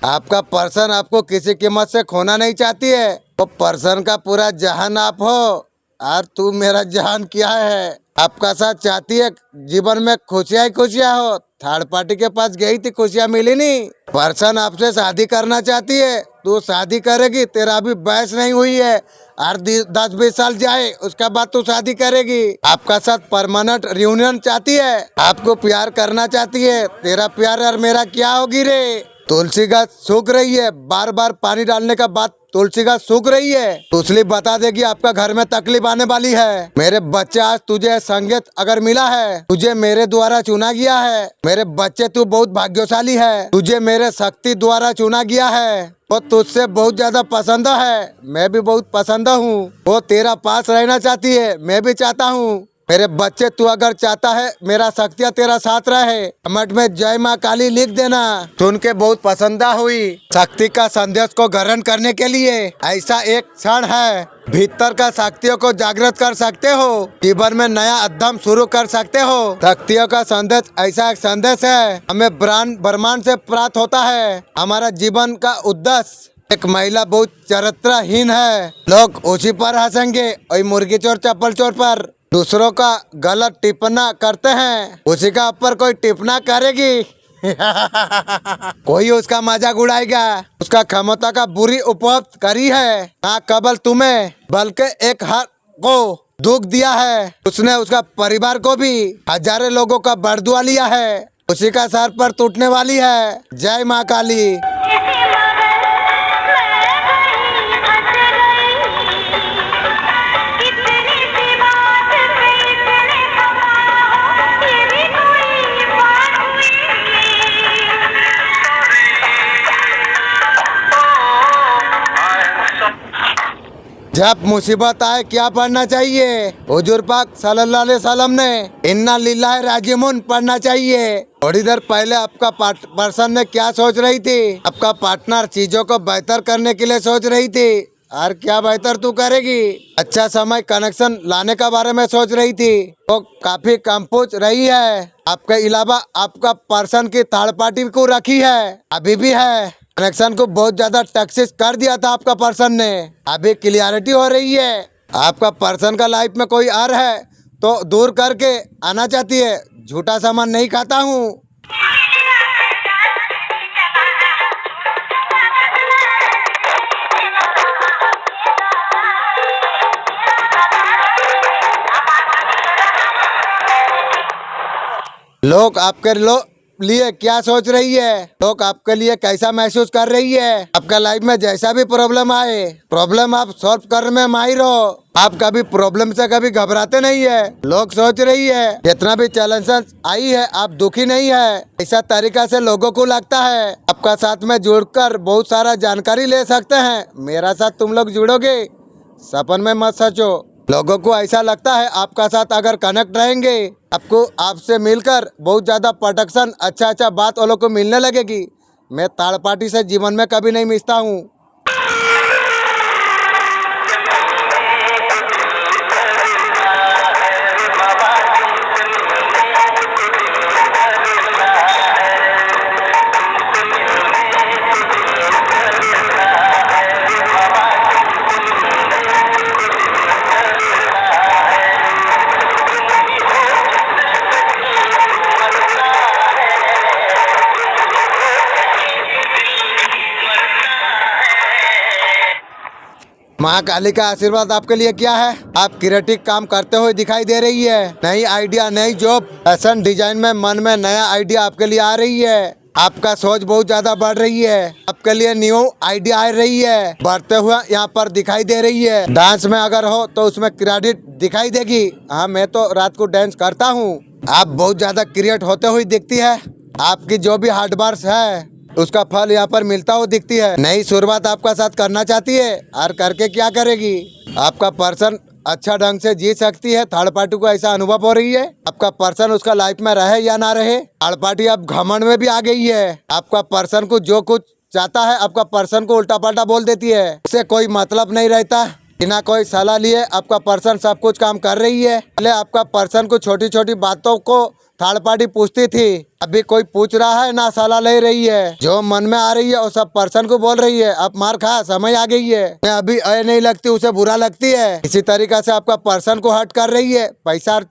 Speaker 1: आपका पर्सन आपको किसी कीमत से खोना नहीं चाहती है। वो पर्सन का पूरा जहान आप हो और तू मेरा जहान क्या है। आपका साथ चाहती है जीवन में खुशियाँ ही खुशियाँ हो। थर्ड पार्टी के पास गई थी, खुशियाँ मिली नहीं। पर्सन आपसे शादी करना चाहती है, तू शादी करेगी, तेरा अभी बहस नहीं हुई है और 10-20 साल जाए उसके बाद तू शादी करेगी। आपका साथ परमानेंट रियूनियन चाहती है, आपको प्यार करना चाहती है। तेरा प्यार और मेरा क्या होगी रे। तुलसी गाछ सूख रही है, बार बार पानी डालने का बाद तुलसी गाछ सूख रही है, तो इसलिए बता देगी आपका घर में तकलीफ आने वाली है। मेरे बच्चे आज तुझे संगीत अगर मिला है, तुझे मेरे द्वारा चुना गया है। मेरे बच्चे तू बहुत भाग्यशाली है, तुझे मेरे शक्ति द्वारा चुना गया है। वो तुझसे बहुत ज्यादा पसंद है, मैं भी बहुत पसंद हूँ। वो तेरा पास रहना चाहती है, मैं भी चाहता हूँ। मेरे बच्चे तू अगर चाहता है मेरा शक्तियाँ तेरा साथ रहे, कमेंट में जय माँ काली लिख देना। सुन के बहुत पसंद हुई। शक्ति का संदेश को ग्रहण करने के लिए ऐसा एक क्षण है, भीतर का शक्तियों को जागृत कर सकते हो, जीवन में नया अध्ययन शुरू कर सकते हो। शक्तियों का संदेश ऐसा एक संदेश है, हमें ब्रह्मांड से प्राप्त होता है। हमारा जीवन का उद्देश्य, एक महिला बहुत चरित्रहीन है, लोग उसी पर हंसेंगे, वही मुर्गी चोर चप्पल चोर पर दूसरों का गलत टिप्पणा करते हैं, उसी का ऊपर कोई टिप्पणा करेगी कोई उसका मजाक उड़ाएगा। उसका क्षमता का बुरी उपयोग करी है, ना केवल तुम्हें बल्कि एक हर को दुख दिया है, उसने उसका परिवार को भी हजारों लोगों का बरदुआ लिया है, उसी का सर पर टूटने वाली है। जय माँ काली। जब मुसीबत आए क्या पढ़ना चाहिए? हुजूर पाक सल्लल्लाहु अलैहि वसल्लम ने इन्ना लिल्लाहि राजिऊन पढ़ना चाहिए। थोड़ी देर पहले आपका पर्सन ने क्या सोच रही थी? आपका पार्टनर चीजों को बेहतर करने के लिए सोच रही थी, और क्या बेहतर तू करेगी? अच्छा समय कनेक्शन लाने का बारे में सोच रही थी, वो काफी कंफ्यूज रही है। आपके अलावा आपका पर्सन की थर्ड पार्टी को रखी है, अभी भी है। कनेक्शन को बहुत ज्यादा टैक्सेस कर दिया था आपका पर्सन ने, अभी क्लियरिटी हो रही है। आपका पर्सन का लाइफ में कोई आ रहा है तो दूर करके आना चाहती है। झूठा सामान नहीं खाता हूँ। लोग आपके लिए क्या सोच रही है, लोग आपके लिए कैसा महसूस कर रही है। आपका लाइफ में जैसा भी प्रॉब्लम आए, प्रॉब्लम आप सॉल्व करने में माहिर हो। आप कभी प्रॉब्लम से कभी घबराते नहीं है। लोग सोच रही है जितना भी चैलेंजेस आई है आप दुखी नहीं है, ऐसा तरीका से लोगों को लगता है। आपका साथ में जुड़कर बहुत सारा जानकारी ले सकते हैं। मेरा साथ तुम लोग जुड़ोगे, सपन में मत सोचो। लोगों को ऐसा लगता है आपका साथ अगर कनेक्ट रहेंगे, आपको आपसे मिलकर बहुत ज़्यादा प्रोटेक्शन, अच्छा बात वो लोग को मिलने लगेगी। मैं थर्ड पार्टी से जीवन में कभी नहीं मिलता हूँ। महाकाली का आशीर्वाद आपके लिए क्या है? आप क्रिएटिव काम करते हुए दिखाई दे रही है। नई आइडिया, नई जॉब, फैशन डिजाइन में मन में नया आइडिया आपके लिए आ रही है। आपका सोच बहुत ज्यादा बढ़ रही है। आपके लिए न्यू आइडिया आ रही है, बढ़ते हुए यहाँ पर दिखाई दे रही है। डांस में अगर हो तो उसमें क्रेडिट दिखाई देगी। हाँ, मैं तो रात को डांस करता हूँ। आप बहुत ज्यादा क्रिएट होते हुए दिखती है। आपकी जो भी हार्ड वर्क है उसका फल यहाँ पर मिलता हुआ दिखती है। नई शुरुआत आपका साथ करना चाहती है और करके क्या करेगी? आपका पर्सन अच्छा ढंग से जी सकती है। थर्ड पार्टी को ऐसा अनुभव हो रही है। आपका पर्सन उसका लाइफ में रहे या ना रहे, थर्ड पार्टी अब घमंड में भी आ गई है। आपका पर्सन को जो कुछ चाहता है आपका पर्सन को उल्टा पल्टा बोल देती है। इससे कोई मतलब नहीं रहता। बिना कोई सलाह लिए आपका पर्सन सब कुछ काम कर रही है। पहले आपका पर्सन को छोटी छोटी बातों को थर्ड पार्टी पूछती थी, अभी कोई पूछ रहा है ना सलाह ले रही है। जो मन में आ रही है वो सब पर्सन को बोल रही है। अब मार खा, समय आ गई है। मैं अभी नहीं लगती, उसे बुरा लगती है। इसी तरीका से आपका पर्सन को हर्ट कर रही है। पैसा और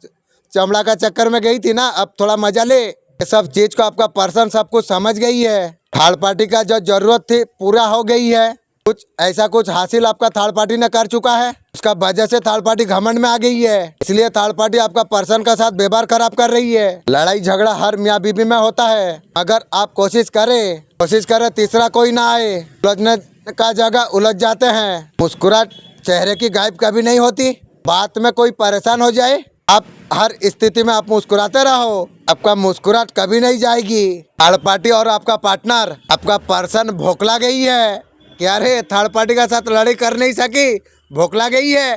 Speaker 1: चमड़ा का चक्कर में गई थी ना, अब थोड़ा मजा ले। ये सब चीज को आपका पर्सन सब कुछ समझ गई है। थर्ड पार्टी का जो जरूरत थी पूरा हो गई है। कुछ ऐसा कुछ हासिल आपका थर्ड पार्टी ने कर चुका है। उसका वजह से थर्ड पार्टी घमंड में आ गई है। इसलिए थर्ड पार्टी आपका पर्सन का साथ व्यवहार खराब कर रही है। लड़ाई झगड़ा हर मियाँ बीबी में होता है। अगर आप कोशिश करें तीसरा कोई ना आए। उलझने का जगह उलझ जाते हैं। मुस्कुराहट चेहरे की गायब कभी नहीं होती। बात में कोई परेशान हो जाए, आप हर स्थिति में आप मुस्कुराते रहो, आपका मुस्कुराहट कभी नहीं जाएगी। थर्ड पार्टी और आपका पार्टनर, आपका पर्सन भोखला गई है। क्या रे, थर्ड पार्टी के साथ लड़ाई कर नहीं सकी, भोखला गई है।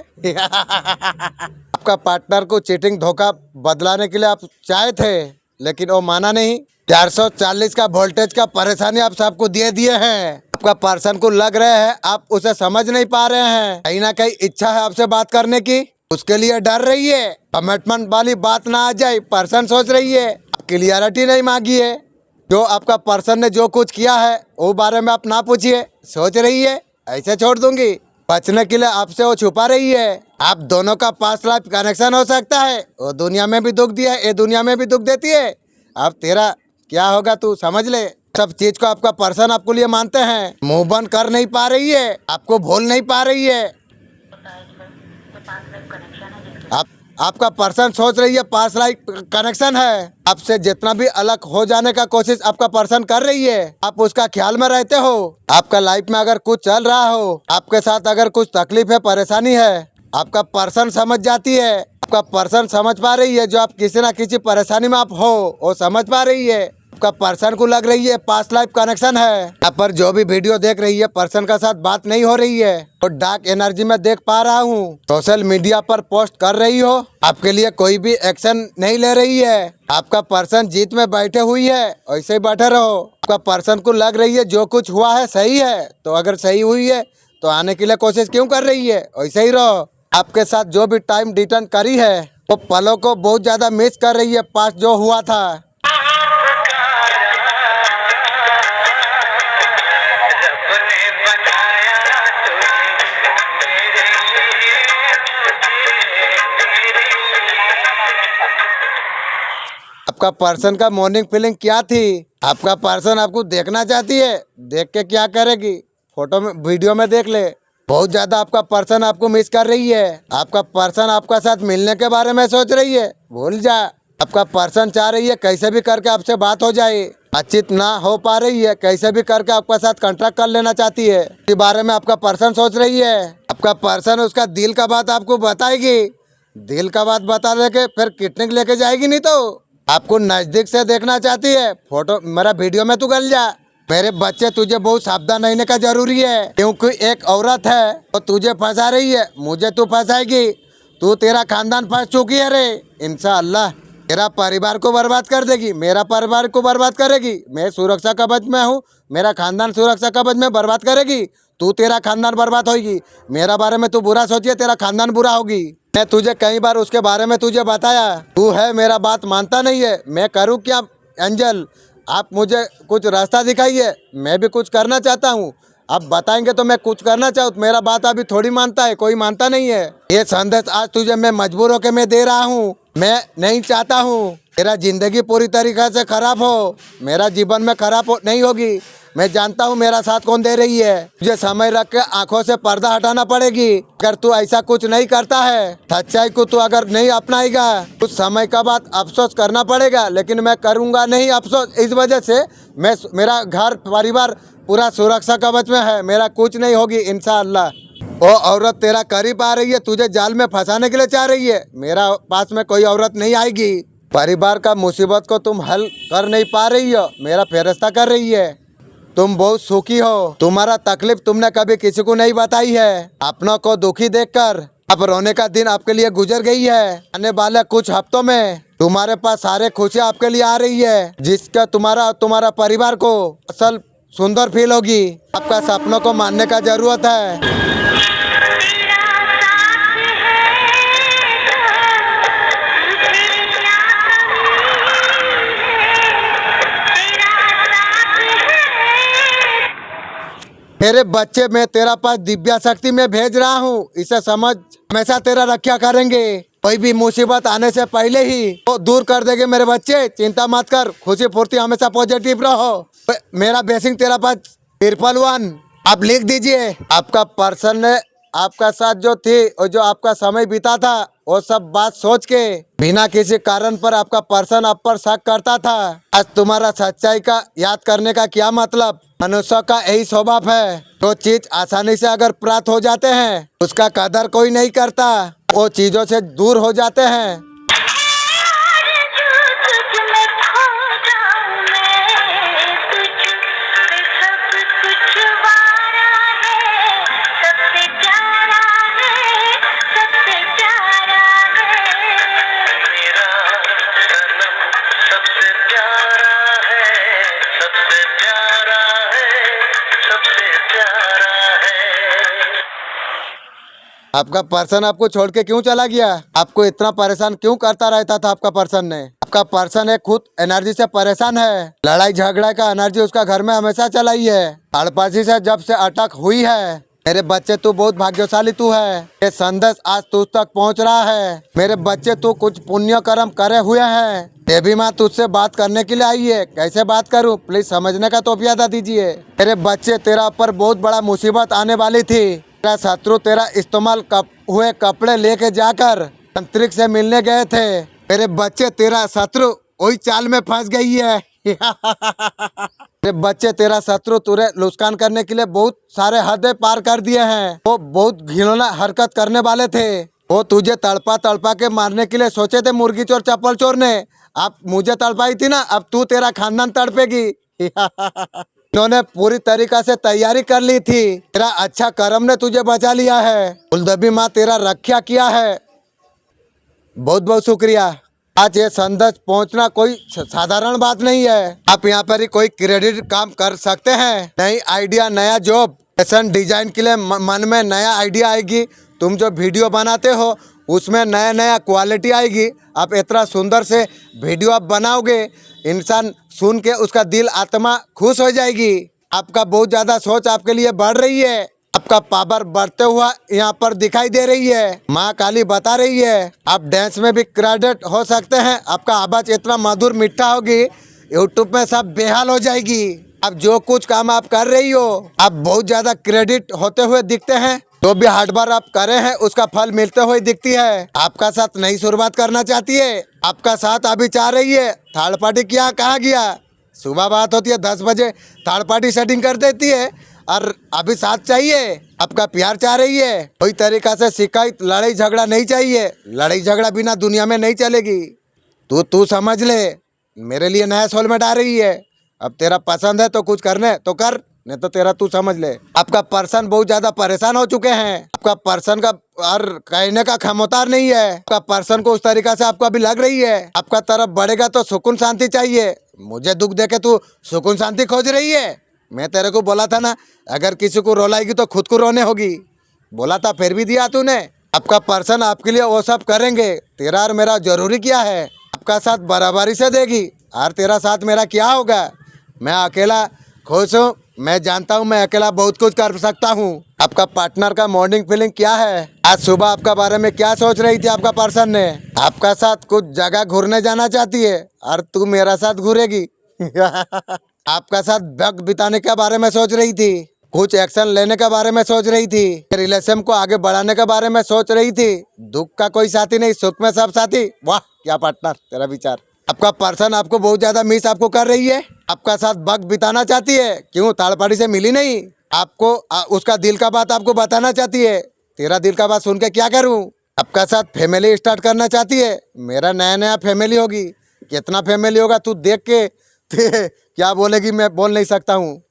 Speaker 1: आपका पार्टनर को चीटिंग धोखा बदलाने के लिए आप चाहे थे, लेकिन वो माना नहीं। 440 का वोल्टेज का परेशानी आप सबको दे दिए हैं। आपका पर्सन को लग रहे हैं आप उसे समझ नहीं पा रहे हैं। कहीं ना कहीं इच्छा है आपसे बात करने की, उसके लिए डर रही है। कमिटमेंट वाली बात ना आ जाए, पर्सन सोच रही है। क्लियरिटी नहीं मांगी है। जो आपका पर्सन ने जो कुछ किया है वो बारे में आप ना पूछिए, सोच रही है ऐसे छोड़ दूंगी। बचने के लिए आपसे वो छुपा रही है। आप दोनों का पास्ट लाइफ कनेक्शन हो सकता है। वो दुनिया में भी दुख दिया है, ये दुनिया में भी दुख देती है। अब तेरा क्या होगा तू समझ ले। सब चीज को आपका पर्सन आपको लिए मानते हैं। मूव ऑन कर नहीं पा रही है, आपको भूल नहीं पा रही है। आपका पर्सन सोच रही है पास्ट लाइफ कनेक्शन है। आपसे जितना भी अलग हो जाने का कोशिश आपका पर्सन कर रही है। आप उसका ख्याल में रहते हो। आपका लाइफ में अगर कुछ चल रहा हो, आपके साथ अगर कुछ तकलीफ है, परेशानी है, आपका पर्सन समझ जाती है। आपका पर्सन समझ पा रही है। जो आप किसी ना किसी परेशानी में आप हो वो समझ पा रही है। आपका पर्सन को लग रही है पास्ट लाइफ कनेक्शन है। यहाँ पर जो भी वीडियो देख रही है पर्सन का साथ बात नहीं हो रही है। तो डार्क एनर्जी में देख पा रहा हूँ। सोशल मीडिया पर पोस्ट कर रही हो, आपके लिए कोई भी एक्शन नहीं ले रही है। आपका पर्सन जीत में बैठे हुई है, ऐसे ही बैठे रहो। आपका पर्सन को लग रही है जो कुछ हुआ है सही है, तो अगर सही हुई है तो आने के लिए कोशिश क्यों कर रही है, ऐसे ही रहो। आपके साथ जो भी टाइम डिटेन करी है वो पलों को बहुत ज्यादा मिस कर रही है, पास्ट जो हुआ था। आपका पर्सन का मॉर्निंग फीलिंग क्या थी? आपका पर्सन आपको देखना चाहती है, देख के क्या करेगी? फोटो में वीडियो में देख ले। बहुत ज्यादा आपका पर्सन आपको मिस कर रही है। आपका पर्सन आपका साथ मिलने के बारे में सोच रही है, भूल जा। आपका पर्सन चाह रही है कैसे भी करके आपसे बात हो जाए। बातचीत ना हो पा रही है, कैसे भी करके आपका साथ कॉन्ट्रैक्ट कर लेना चाहती है। इस बारे में आपका पर्सन सोच रही है। आपका पर्सन उसका दिल का बात आपको बताएगी। दिल का बात बता देके फिर किडनैप लेके जाएगी, नहीं तो आपको नजदीक से देखना चाहती है। फोटो मेरा वीडियो में तू गल जा। मेरे बच्चे, तुझे बहुत सावधान रहने का जरूरी है, क्योंकि एक औरत है तो तुझे फंसा रही है, मुझे तू फंसाएगी। तू, तेरा खानदान फंस चुकी है रे। इंशाअल्लाह तेरा परिवार को बर्बाद कर देगी, मेरा परिवार को बर्बाद करेगी। मैं सुरक्षा कवच में हूँ, मेरा खानदान सुरक्षा कवच में बर्बाद करेगी। तू, तेरा खानदान बर्बाद होगी। मेरा बारे में तू बुरा सोचिए, तेरा खानदान बुरा होगी। मैं तुझे कई बार उसके बारे में तुझे बताया, तू है मेरा बात मानता नहीं है। मैं करूँ क्या एंजल? आप मुझे कुछ रास्ता दिखाइए, मैं भी कुछ करना चाहता हूँ। आप बताएंगे तो मैं कुछ करना चाहूँ। मेरा बात अभी थोड़ी मानता है, कोई मानता नहीं है। ये संदेश आज तुझे मैं मजबूर होकर मैं दे रहा हूँ। मैं नहीं चाहता हूँ तेरा जिंदगी पूरी तरीके से खराब हो, मेरा जीवन में खराब नहीं होगी। मैं जानता हूँ मेरा साथ कौन दे रही है। मुझे समय रख के आंखों से पर्दा हटाना पड़ेगी। अगर तू ऐसा कुछ नहीं करता है, सच्चाई को तू अगर नहीं अपनाएगा, कुछ समय का बाद अफसोस करना पड़ेगा। लेकिन मैं करूँगा नहीं अफसोस। इस वजह से मेरा घर परिवार पूरा सुरक्षा कवच में है। मेरा कुछ नहीं होगी इंशाअल्लाह। वो औरत तेरा करीब आ रही है, तुझे जाल में फंसाने के लिए चाह रही है। मेरा पास में कोई औरत नहीं आएगी। परिवार का मुसीबत को तुम हल कर नहीं पा रही हो, मेरा फेरस्ता कर रही है। तुम बहुत सुखी हो, तुम्हारा तकलीफ तुमने कभी किसी को नहीं बताई है। अपनों को दुखी देखकर अब रोने का दिन आपके लिए गुजर गई है। आने वाले कुछ हफ्तों में तुम्हारे पास सारे खुशियाँ आपके लिए आ रही है, जिसका तुम्हारा परिवार को असल सुंदर फील होगी। आपका सपनों को मानने का जरूरत है। मेरे बच्चे, मैं तेरा पास दिव्या शक्ति में भेज रहा हूँ, इसे समझ। हमेशा तेरा रक्षा करेंगे। कोई भी मुसीबत आने से पहले ही वो दूर कर देंगे। मेरे बच्चे चिंता मत कर, खुशी फुर्ती हमेशा पॉजिटिव रहो। मेरा ब्लेसिंग तेरा पास ट्रिपल 1 आप लिख दीजिए। आपका पर्सन ने आपका साथ जो थी और जो आपका समय बीता था, वो सब बात सोच के बिना किसी कारण पर आपका पर्सन आप पर शक करता था। आज तुम्हारा सच्चाई का याद करने का क्या मतलब। मनुष्य का यही स्वभाव है, जो चीज आसानी से अगर प्राप्त हो जाते हैं उसका कदर कोई नहीं करता, वो चीजों से दूर हो जाते हैं। आपका पर्सन आपको छोड़ के क्यों चला गया? आपको इतना परेशान क्यों करता रहता था आपका पर्सन ने? आपका पर्सन है खुद एनर्जी से परेशान है। लड़ाई झगड़ा का एनर्जी उसका घर में हमेशा चलाई है। अड़पासी से जब से अटक हुई है। मेरे बच्चे, तू बहुत भाग्यशाली तू है। ये संदेश आज तुझ तक पहुंच रहा है। मेरे बच्चे, तू कुछ पुण्य कर्म करे हुए हैं। देवी माँ तुझसे बात करने के लिए आई है। कैसे बात करूं, प्लीज समझने का तौफीक दीजिए। मेरे बच्चे, तेरा ऊपर बहुत बड़ा मुसीबत आने वाली थी। तेरा शत्रु तेरा इस्तेमाल हुए कपड़े लेके जाकर अंतरिक्ष से मिलने गए थे। मेरे बच्चे, तेरा शत्रु वही चाल में फंस गई है। मेरे बच्चे, तेरा शत्रु तुझे नुकसान करने के लिए बहुत सारे हदें पार कर दिए हैं। वो बहुत घिनौना हरकत करने वाले थे। वो तुझे तड़पा तड़पा के मारने के लिए सोचे थे। मुर्गी चोर चप्पल चोर ने आप मुझे तड़पाई थी ना, अब तू तेरा खानदान तड़पेगी। इन्होंने पूरी तरीका से तैयारी कर ली थी। तेरा अच्छा कर्म ने तुझे बचा लिया है। कुलदेवी माँ तेरा रक्षा किया है। बहुत बहुत शुक्रिया। आज ये संदेश पहुंचना कोई साधारण बात नहीं है। आप यहाँ पर ही कोई क्रेडिट काम कर सकते हैं। नई आइडिया, नया जॉब, फैशन डिजाइन के लिए मन में नया आइडिया आएगी। तुम जो वीडियो बनाते हो उसमें नया नया क्वालिटी आएगी। आप इतना सुंदर से वीडियो आप बनाओगे, इंसान सुन के उसका दिल आत्मा खुश हो जाएगी। आपका बहुत ज़्यादा सोच आपके लिए बढ़ रही है। आपका पावर बढ़ते हुआ यहाँ पर दिखाई दे रही है। माँ काली बता रही है आप डांस में भी क्रेडिट हो सकते हैं। आपका आवाज़ इतना मधुर मीठा होगी, यूट्यूब में सब बेहाल हो जाएगी। आप जो कुछ काम आप कर रही हो, आप बहुत ज़्यादा क्रेडिट होते हुए दिखते हैं। जो भी हार्डवर्क आप करे हैं उसका फल मिलते हुए दिखती है। आपका साथ नई शुरुआत करना चाहती है। आपका साथ अभी चाह रही है। थर्ड पार्टी क्या कहा गया? सुबह बात होती है 10 बजे थर्ड पार्टी सेटिंग कर देती है, और अभी साथ चाहिए। आपका प्यार चाह रही है। कोई तरीका से शिकायत, लड़ाई झगड़ा नहीं चाहिए। लड़ाई झगड़ा बिना दुनिया में नहीं चलेगी। तू समझ ले, मेरे लिए नया सोलमेट आ रही है। अब तेरा पसंद है तो कुछ करने तो कर, नहीं तो तेरा तू समझ ले। आपका पर्सन बहुत ज्यादा परेशान हो चुके हैं। आपका पर्सन का और कहने का क्षमता नहीं है। आपका पर्सन को उस तरीका से आपको अभी लग रही है। आपका तरफ बढ़ेगा तो सुकून शांति चाहिए। मुझे दुख देके तू सुकून शांति खोज रही है। मैं तेरे को बोला था ना, अगर किसी को रुलाएगी तो खुद को रोने होगी। बोला था, फिर भी दिया तूने। आपका पर्सन आपके लिए वो सब करेंगे। तेरा और मेरा जरूरी क्या है? आपका साथ बराबरी से देगी, और तेरा साथ मेरा क्या होगा? मैं अकेला खुश हूँ। मैं जानता हूँ मैं अकेला बहुत कुछ कर सकता हूँ। आपका पार्टनर का मॉर्निंग फीलिंग क्या है? आज सुबह आपका बारे में क्या सोच रही थी आपका पर्सन ने? आपका साथ कुछ जगह घूरने जाना चाहती है, और तू मेरा साथ घूरेगी। आपका साथ वक्त बिताने के बारे में सोच रही थी, कुछ एक्शन लेने के बारे में सोच रही थी, रिलेशन को आगे बढ़ाने के बारे में सोच रही थी। दुख का कोई साथी नहीं, सुख में सब साथी। वाह क्या पार्टनर तेरा विचार। आपका पर्सन आपको बहुत ज्यादा मिस आपको कर रही है, आपका साथ वक्त बिताना चाहती है। क्यों थर्ड पार्टी से मिली नहीं? आपको उसका दिल का बात आपको बताना चाहती है। तेरा दिल का बात सुन के क्या करूं? आपका साथ फैमिली स्टार्ट करना चाहती है। मेरा नया नया फैमिली होगी, कितना फैमिली होगा तू देख के क्या बोलेगी मैं बोल नहीं सकता हूँ।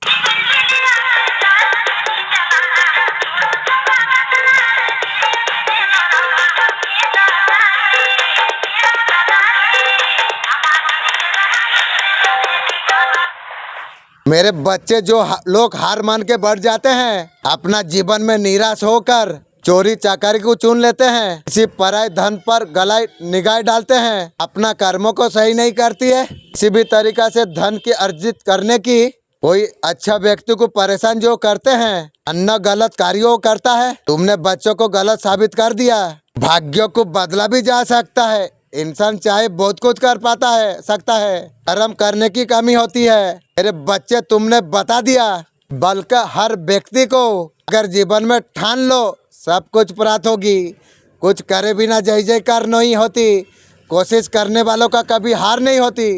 Speaker 1: मेरे बच्चे जो लोग हार मान के बढ़ जाते हैं, अपना जीवन में निराश होकर चोरी चाकारी को चुन लेते हैं, किसी पराये धन पर गलाई निगाह डालते हैं, अपना कर्मों को सही नहीं करती है, किसी भी तरीका से धन की अर्जित करने की कोई अच्छा व्यक्ति को परेशान जो करते हैं, अन्य गलत कार्यों करता है। तुमने बच्चों को गलत साबित कर दिया। भाग्यों को बदला भी जा सकता है, इंसान चाहे बहुत कुछ कर पाता है सकता है, कर्म करने की कमी होती है। मेरे बच्चे तुमने बता दिया, बल्कि हर व्यक्ति को अगर जीवन में ठान लो सब कुछ प्राप्त होगी। कुछ करे बिना जय जयकार नहीं होती, कोशिश करने वालों का कभी हार नहीं होती।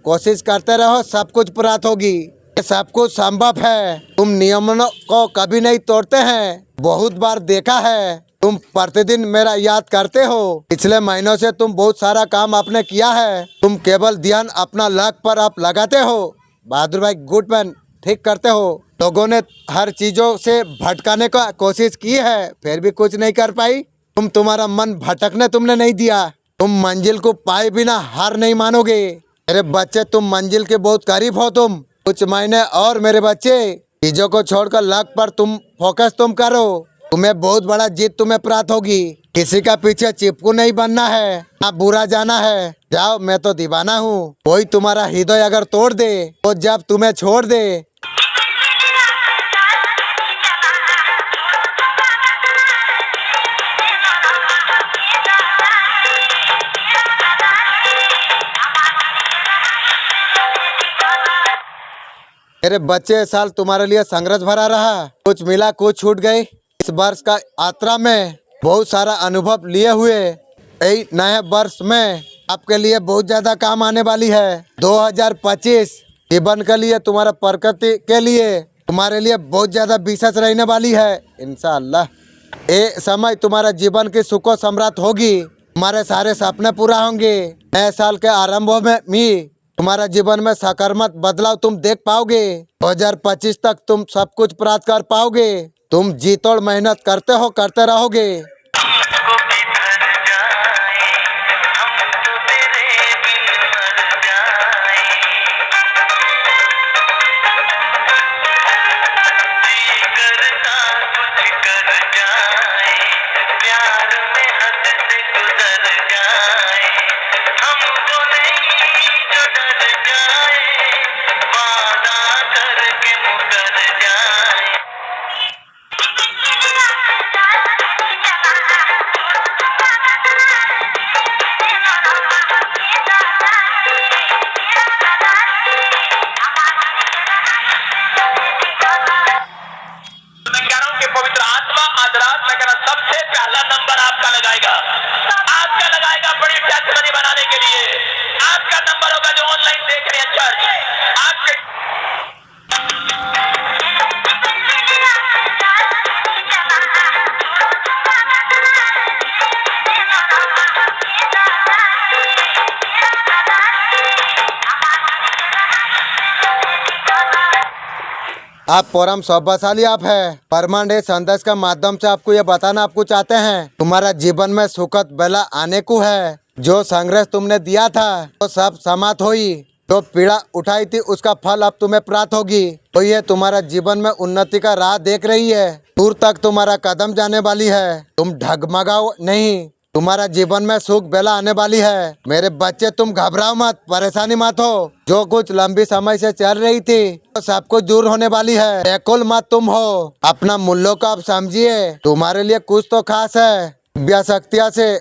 Speaker 1: कोशिश करते रहो सब कुछ प्राप्त होगी, ये सब कुछ संभव है। तुम नियमों को कभी नहीं तोड़ते हैं, बहुत बार देखा है। तुम प्रतिदिन मेरा याद करते हो, पिछले महीनों से तुम बहुत सारा काम आपने किया है। तुम केवल ध्यान अपना लक पर आप लगाते हो। बहादुर भाई गुड मैन, ठीक करते हो। लोगों ने हर चीजों से भटकाने का कोशिश की है, फिर भी कुछ नहीं कर पाई। तुम्हारा मन भटकने तुमने नहीं दिया। तुम मंजिल को पाए बिना हार नहीं मानोगे। मेरे बच्चे तुम मंजिल के बहुत करीब हो। तुम कुछ महीने और मेरे बच्चे चीजों को छोड़कर लक पर तुम फोकस तुम करो, तुम्हें बहुत बड़ा जीत तुम्हें प्राप्त होगी। किसी का पीछे चिपकू नहीं बनना है, ना बुरा जाना है। जाओ मैं तो दीवाना हूँ। कोई तुम्हारा हृदय अगर तोड़ दे तो जब तुम्हें छोड़ दे। मेरे बच्चे साल तुम्हारे लिए संघर्ष भरा रहा, कुछ मिला कुछ छूट गई। इस वर्ष का यात्रा में बहुत सारा अनुभव लिए हुए यही नए वर्ष में आपके लिए बहुत ज्यादा काम आने वाली है। 2025 जीवन के लिए तुम्हारा प्रकृति के लिए तुम्हारे लिए बहुत ज्यादा विशेष रहने वाली है इंशाअल्लाह। ये समय तुम्हारा जीवन की सुखो सम्राट होगी, तुम्हारे सारे सपने पूरा होंगे। नए साल के आरंभ में भी तुम्हारा जीवन में सकारात्मक बदलाव तुम देख पाओगे। 2025 तक तुम सब कुछ प्राप्त कर पाओगे। तुम जी तोड़ मेहनत करते हो, करते रहोगे।
Speaker 2: सबसे पहला नंबर आपका लगाएगा, बड़ी टैक्स मनी बनाने के लिए आपका नंबर होगा। जो ऑनलाइन देख रहे हैं चर्च आपके
Speaker 1: आप परम सौभाग्यशाली आप है। परमानेंट संदेश का माध्यम से आपको ये बताना आपको चाहते हैं, तुम्हारा जीवन में सुखद बेला आने को है। जो संघर्ष तुमने दिया था वो सब समाप्त हुई, जो पीड़ा उठाई थी उसका फल अब तुम्हें प्राप्त होगी। तो ये तुम्हारा जीवन में उन्नति का राह देख रही है, दूर तक तुम्हारा कदम जाने वाली है। तुम डगमगाओ नहीं, तुम्हारा जीवन में सुख बेला आने वाली है। मेरे बच्चे तुम घबराओ मत, परेशानी मत हो। जो कुछ लंबी समय से चल रही थी तो सब कुछ दूर होने वाली है। बेकुल मत तुम हो, अपना मूल्यों को आप समझिए। तुम्हारे लिए कुछ तो खास है। दिव्य शक्तियाँ से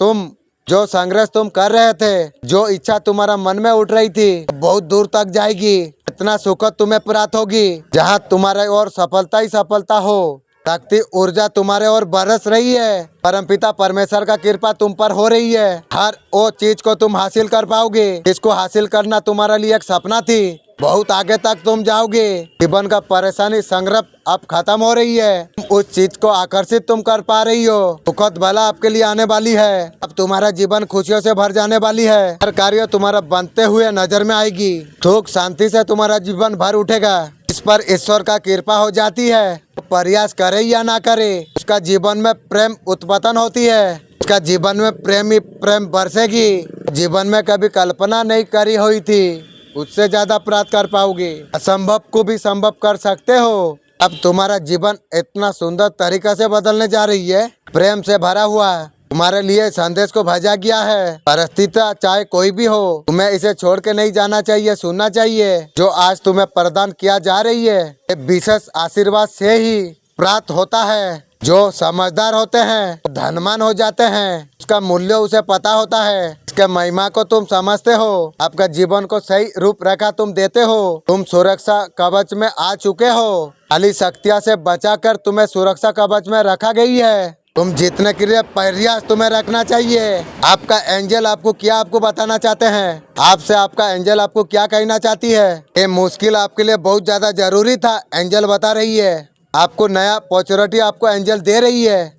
Speaker 1: तुम जो संघर्ष तुम कर रहे थे, जो इच्छा तुम्हारा मन में उठ रही थी, बहुत दूर तक जाएगी। इतना सुखद तुम्हें प्राप्त होगी जहाँ तुम्हारे और सफलता ही सफलता हो। शक्ति ऊर्जा तुम्हारे और बरस रही है। परमपिता परमेश्वर का कृपा तुम पर हो रही है। हर वो चीज को तुम हासिल कर पाओगे। इसको हासिल करना तुम्हारे लिए एक सपना थी। बहुत आगे तक तुम जाओगे। जीवन का परेशानी संग्रह अब खत्म हो रही है। उस चीज को आकर्षित तुम कर पा रही हो। सुखद भला आपके लिए आने वाली है। अब तुम्हारा जीवन खुशियों से भर जाने वाली है। हर कार्य तुम्हारा बनते हुए नजर में आएगी। सुख शांति से तुम्हारा जीवन भर उठेगा। इस पर ईश्वर का कृपा हो जाती है। प्रयास करे या ना करे, उसका जीवन में प्रेम उत्पन्न होती है। उसका जीवन में प्रेम ही प्रेम बरसेगी। जीवन में कभी कल्पना नहीं करी हुई थी, उससे ज्यादा प्राप्त कर पाओगे। असंभव को भी संभव कर सकते हो। अब तुम्हारा जीवन इतना सुंदर तरीके से बदलने जा रही है, प्रेम से भरा हुआ। तुम्हारे लिए संदेश को भेजा गया है। परिस्थिति चाहे कोई भी हो, तुम्हें इसे छोड़ के नहीं जाना चाहिए, सुनना चाहिए। जो आज तुम्हें प्रदान किया जा रही है, ये विशेष आशीर्वाद से ही प्राप्त होता है। जो समझदार होते हैं धनवान हो जाते हैं। उसका मूल्य उसे पता होता है। इसके महिमा को तुम समझते हो। आपका जीवन को सही रूप रेखा तुम देते हो। तुम सुरक्षा कवच में आ चुके हो। खाली शक्तियाँ से बचाकर तुम्हें सुरक्षा कवच में रखा गई है। तुम जीतने के लिए प्रयास तुम्हें रखना चाहिए। आपका एंजल आपको बताना चाहते हैं। आपसे आपका एंजल आपको क्या कहना चाहती है। ये मुश्किल आपके लिए बहुत ज्यादा जरूरी था। एंजल बता रही है आपको नया अपॉर्चुनिटी आपको एंजल दे रही है।